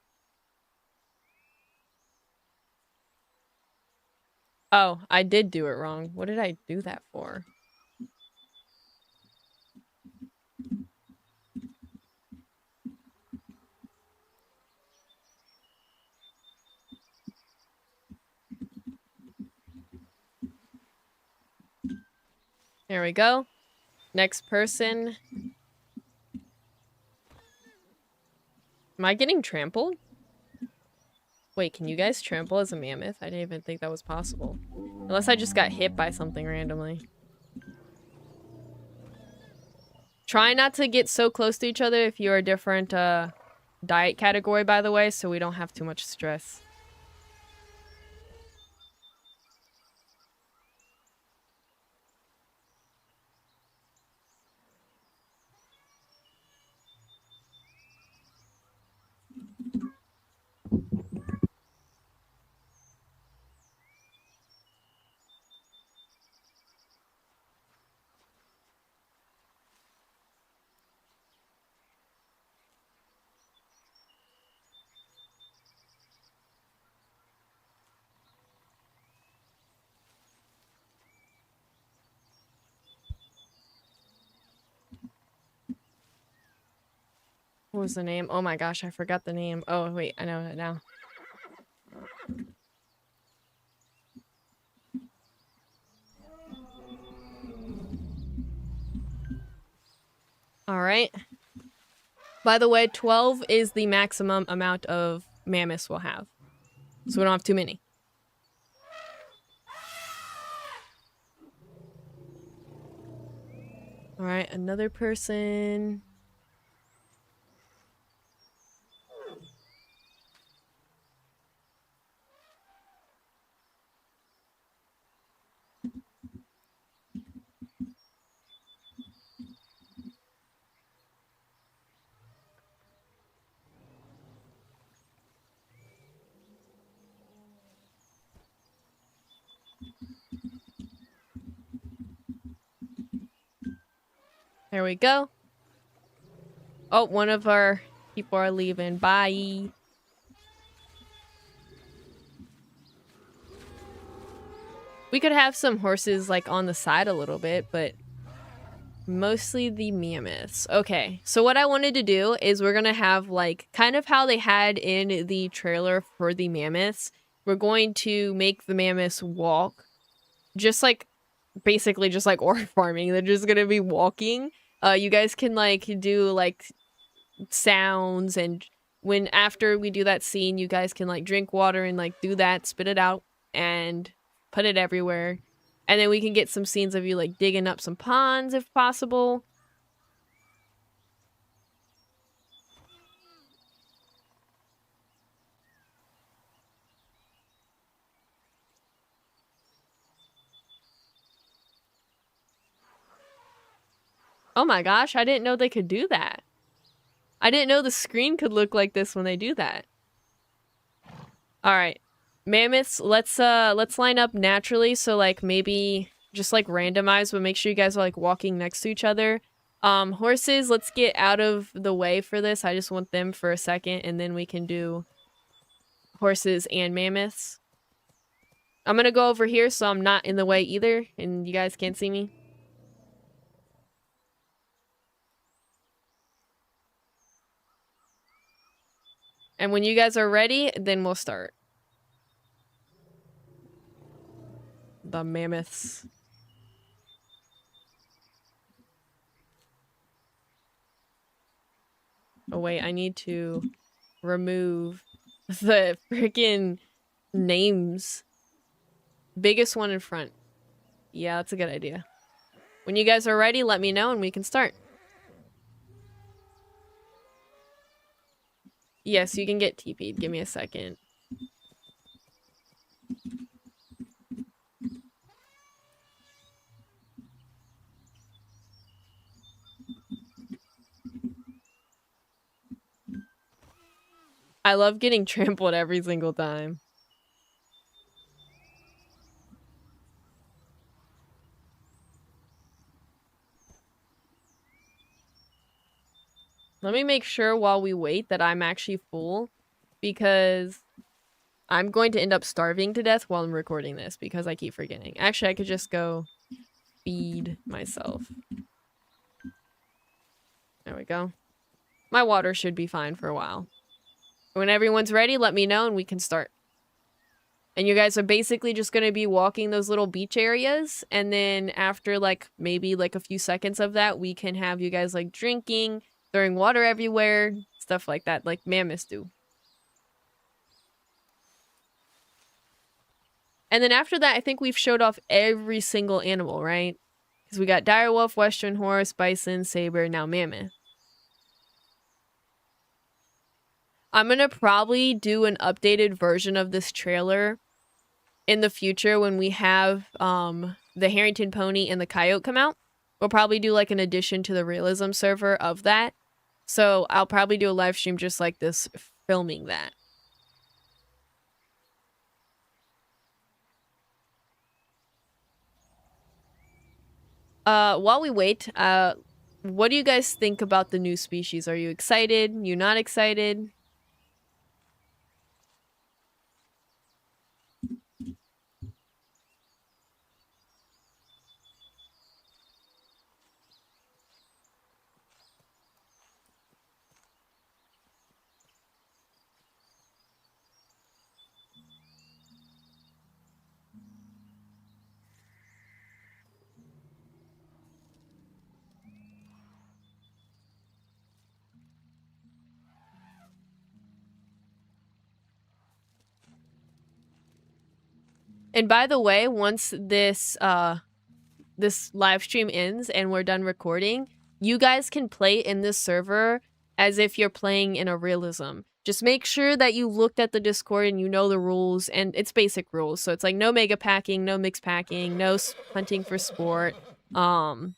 Speaker 1: Oh, I did do it wrong. What did I do that for? There we go. Next person. Am I getting trampled? Wait, can you guys trample as a mammoth? I didn't even think that was possible. Unless I just got hit by something randomly. Try not to get so close to each other if you're a different diet category, by the way, so we don't have too much stress. What was the name? Oh my gosh, I forgot the name. Oh, wait, I know it now. Alright. By the way, 12 is the maximum amount of mammoths we'll have. So we don't have too many. Alright, another person. There we go. Oh, one of our people are leaving. Bye. We could have some horses like on the side a little bit, but mostly the mammoths. Okay, so what I wanted to do is we're gonna have like kind of how they had in the trailer for the mammoths. We're going to make the mammoths walk, just like basically just like orc farming. They're just gonna be walking. You guys can like do like sounds, and when after we do that scene, you guys can like drink water and like do that, spit it out, and put it everywhere. And then we can get some scenes of you like digging up some ponds if possible. Oh my gosh, I didn't know they could do that. I didn't know the screen could look like this when they do that. All right. Mammoths, let's line up naturally, so like maybe just like randomize, but make sure you guys are like walking next to each other. Horses, let's get out of the way for this. I just want them for a second, and then we can do horses and mammoths. I'm gonna go over here so I'm not in the way either, and you guys can't see me. And when you guys are ready, then we'll start. The mammoths. Oh wait, I need to remove the freaking names. Biggest one in front. Yeah, that's a good idea. When you guys are ready, let me know and we can start. Yes, you can get TP'd. Give me a second. I love getting trampled every single time. Let me make sure while we wait that I'm actually full, because I'm going to end up starving to death while I'm recording this because I keep forgetting. Actually, I could just go feed myself. There we go. My water should be fine for a while. When everyone's ready, let me know and we can start. And you guys are basically just going to be walking those little beach areas. And then after like maybe like a few seconds of that, we can have you guys like drinking, throwing water everywhere, stuff like that, like mammoths do. And then after that, I think we've showed off every single animal, right? Because we got direwolf, western horse, bison, saber, now mammoth. I'm going to probably do an updated version of this trailer in the future when we have the Harrington pony and the coyote come out. We'll probably do like an addition to the Realism server of that. So I'll probably do a live stream just like this, filming that. While we wait, what do you guys think about the new species? Are you excited? You not excited? And by the way, once this this live stream ends and we're done recording, you guys can play in this server as if you're playing in a realism. Just make sure that you looked at the Discord and you know the rules, and it's basic rules. So it's like no mega packing, no mix packing, no hunting for sport, no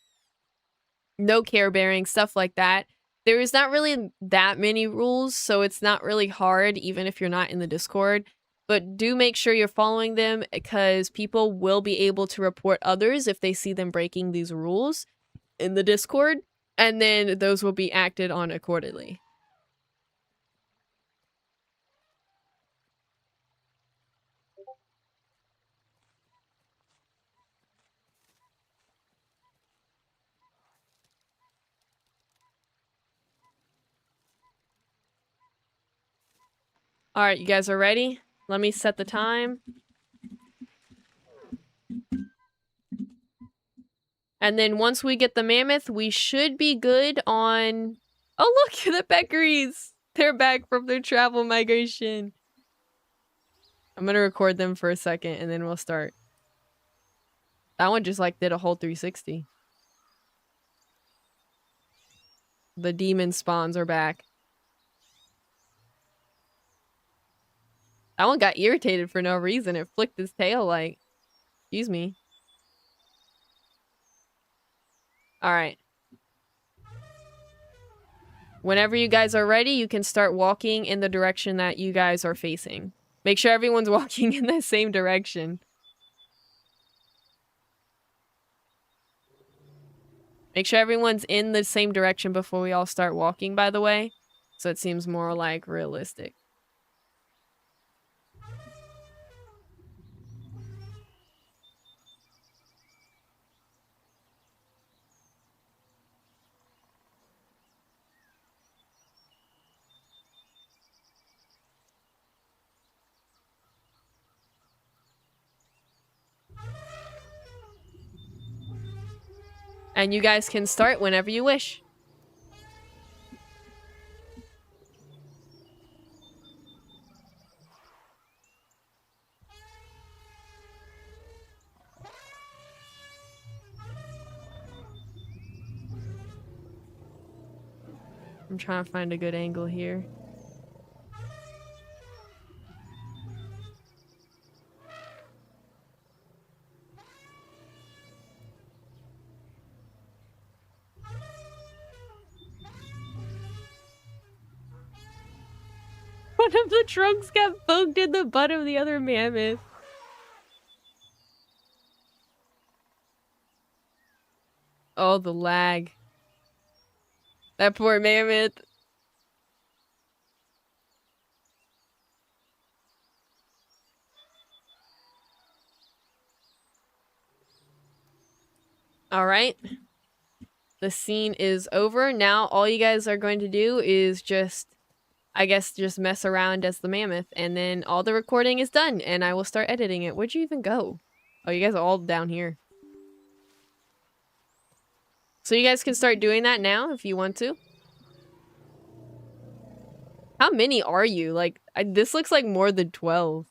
Speaker 1: care bearing, stuff like that. There is not really that many rules, so it's not really hard even if you're not in the Discord. But do make sure you're following them, because people will be able to report others if they see them breaking these rules in the Discord. And then those will be acted on accordingly. All right, you guys are ready? Let me set the time. And then once we get the mammoth, we should be good on... Oh, look, the peccaries! They're back from their travel migration. I'm gonna record them for a second and then we'll start. That one just like did a whole 360. The demon spawns are back. That one got irritated for no reason. It flicked its tail like, excuse me. All right. Whenever you guys are ready, you can start walking in the direction that you guys are facing. Make sure everyone's walking in the same direction. Make sure everyone's in the same direction before we all start walking, by the way. So it seems more like realistic. And you guys can start whenever you wish. I'm trying to find a good angle here. One of the trunks got poked in the butt of the other mammoth. Oh, the lag. That poor mammoth. All right. The scene is over. Now all you guys are going to do is just, I guess, just mess around as the mammoth. And then all the recording is done. And I will start editing it. Where'd you even go? Oh, you guys are all down here. So you guys can start doing that now if you want to. How many are you? Like, this looks like more than 12.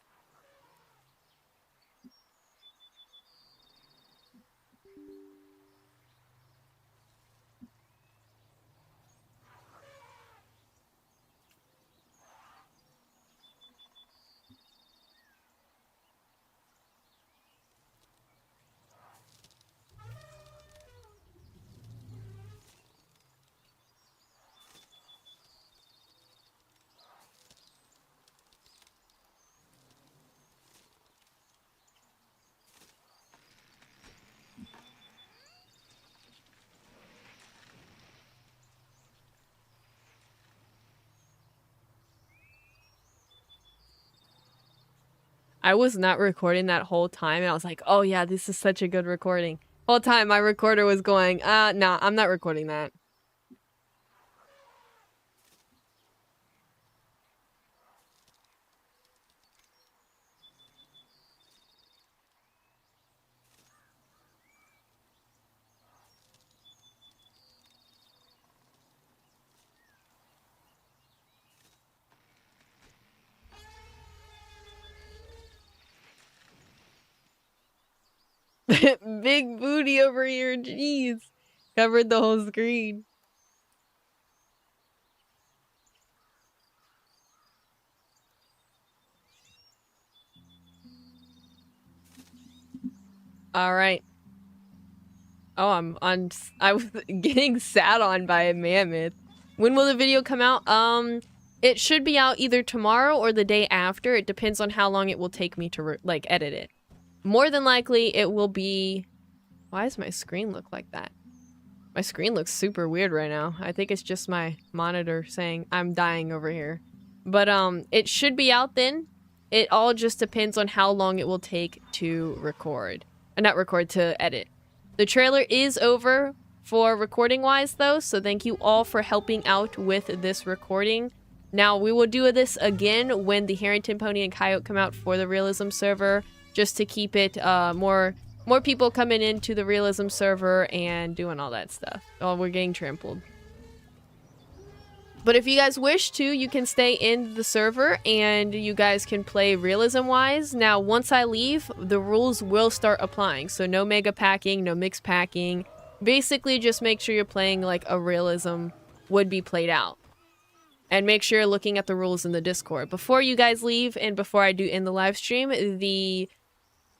Speaker 1: I was not recording that whole time, and I was like, oh yeah, this is such a good recording. Whole time my recorder was going, nah, I'm not recording that. Big booty over here, jeez. Covered the whole screen. All right. Oh, I was getting sat on by a mammoth. When will the video come out? It should be out either tomorrow or the day after. It depends on how long it will take me to like edit it. More than likely, it will be... Why does my screen look like that? My screen looks super weird right now. I think it's just my monitor saying I'm dying over here. But it should be out then. It all just depends on how long it will take to record. Not record, to edit. The trailer is over for recording wise though, so thank you all for helping out with this recording. Now we will do this again when the Harrington Pony and Coyote come out for the Realism Server, just to keep it more people coming into the Realism Server and doing all that stuff. Oh, we're getting trampled. But if you guys wish to, you can stay in the server and you guys can play realism-wise. Now, once I leave, the rules will start applying. So no mega packing, no mix packing. Basically, just make sure you're playing like a realism would be played out. And make sure you're looking at the rules in the Discord. Before you guys leave and before I do end the live stream, I need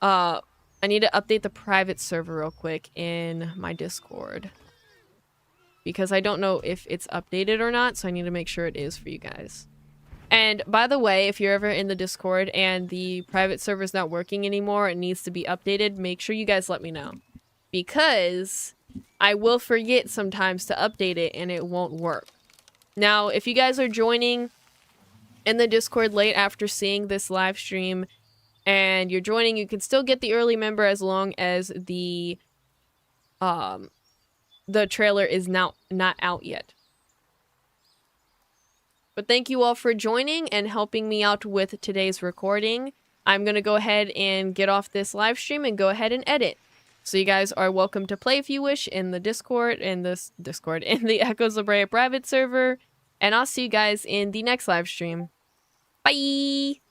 Speaker 1: to update the private server real quick in my Discord. Because I don't know if it's updated or not, so I need to make sure it is for you guys. And by the way, if you're ever in the Discord and the private server is not working anymore, it needs to be updated, make sure you guys let me know. Because I will forget sometimes to update it and it won't work. Now, if you guys are joining in the Discord late after seeing this live stream and you're joining, you can still get the early member as long as the trailer is now not out yet. But thank you all for joining and helping me out with today's recording. I'm going to go ahead and get off this live stream and go ahead and edit. So you guys are welcome to play if you wish in the Discord, in the Echoes of Brea private server. And I'll see you guys in the next live stream. Bye!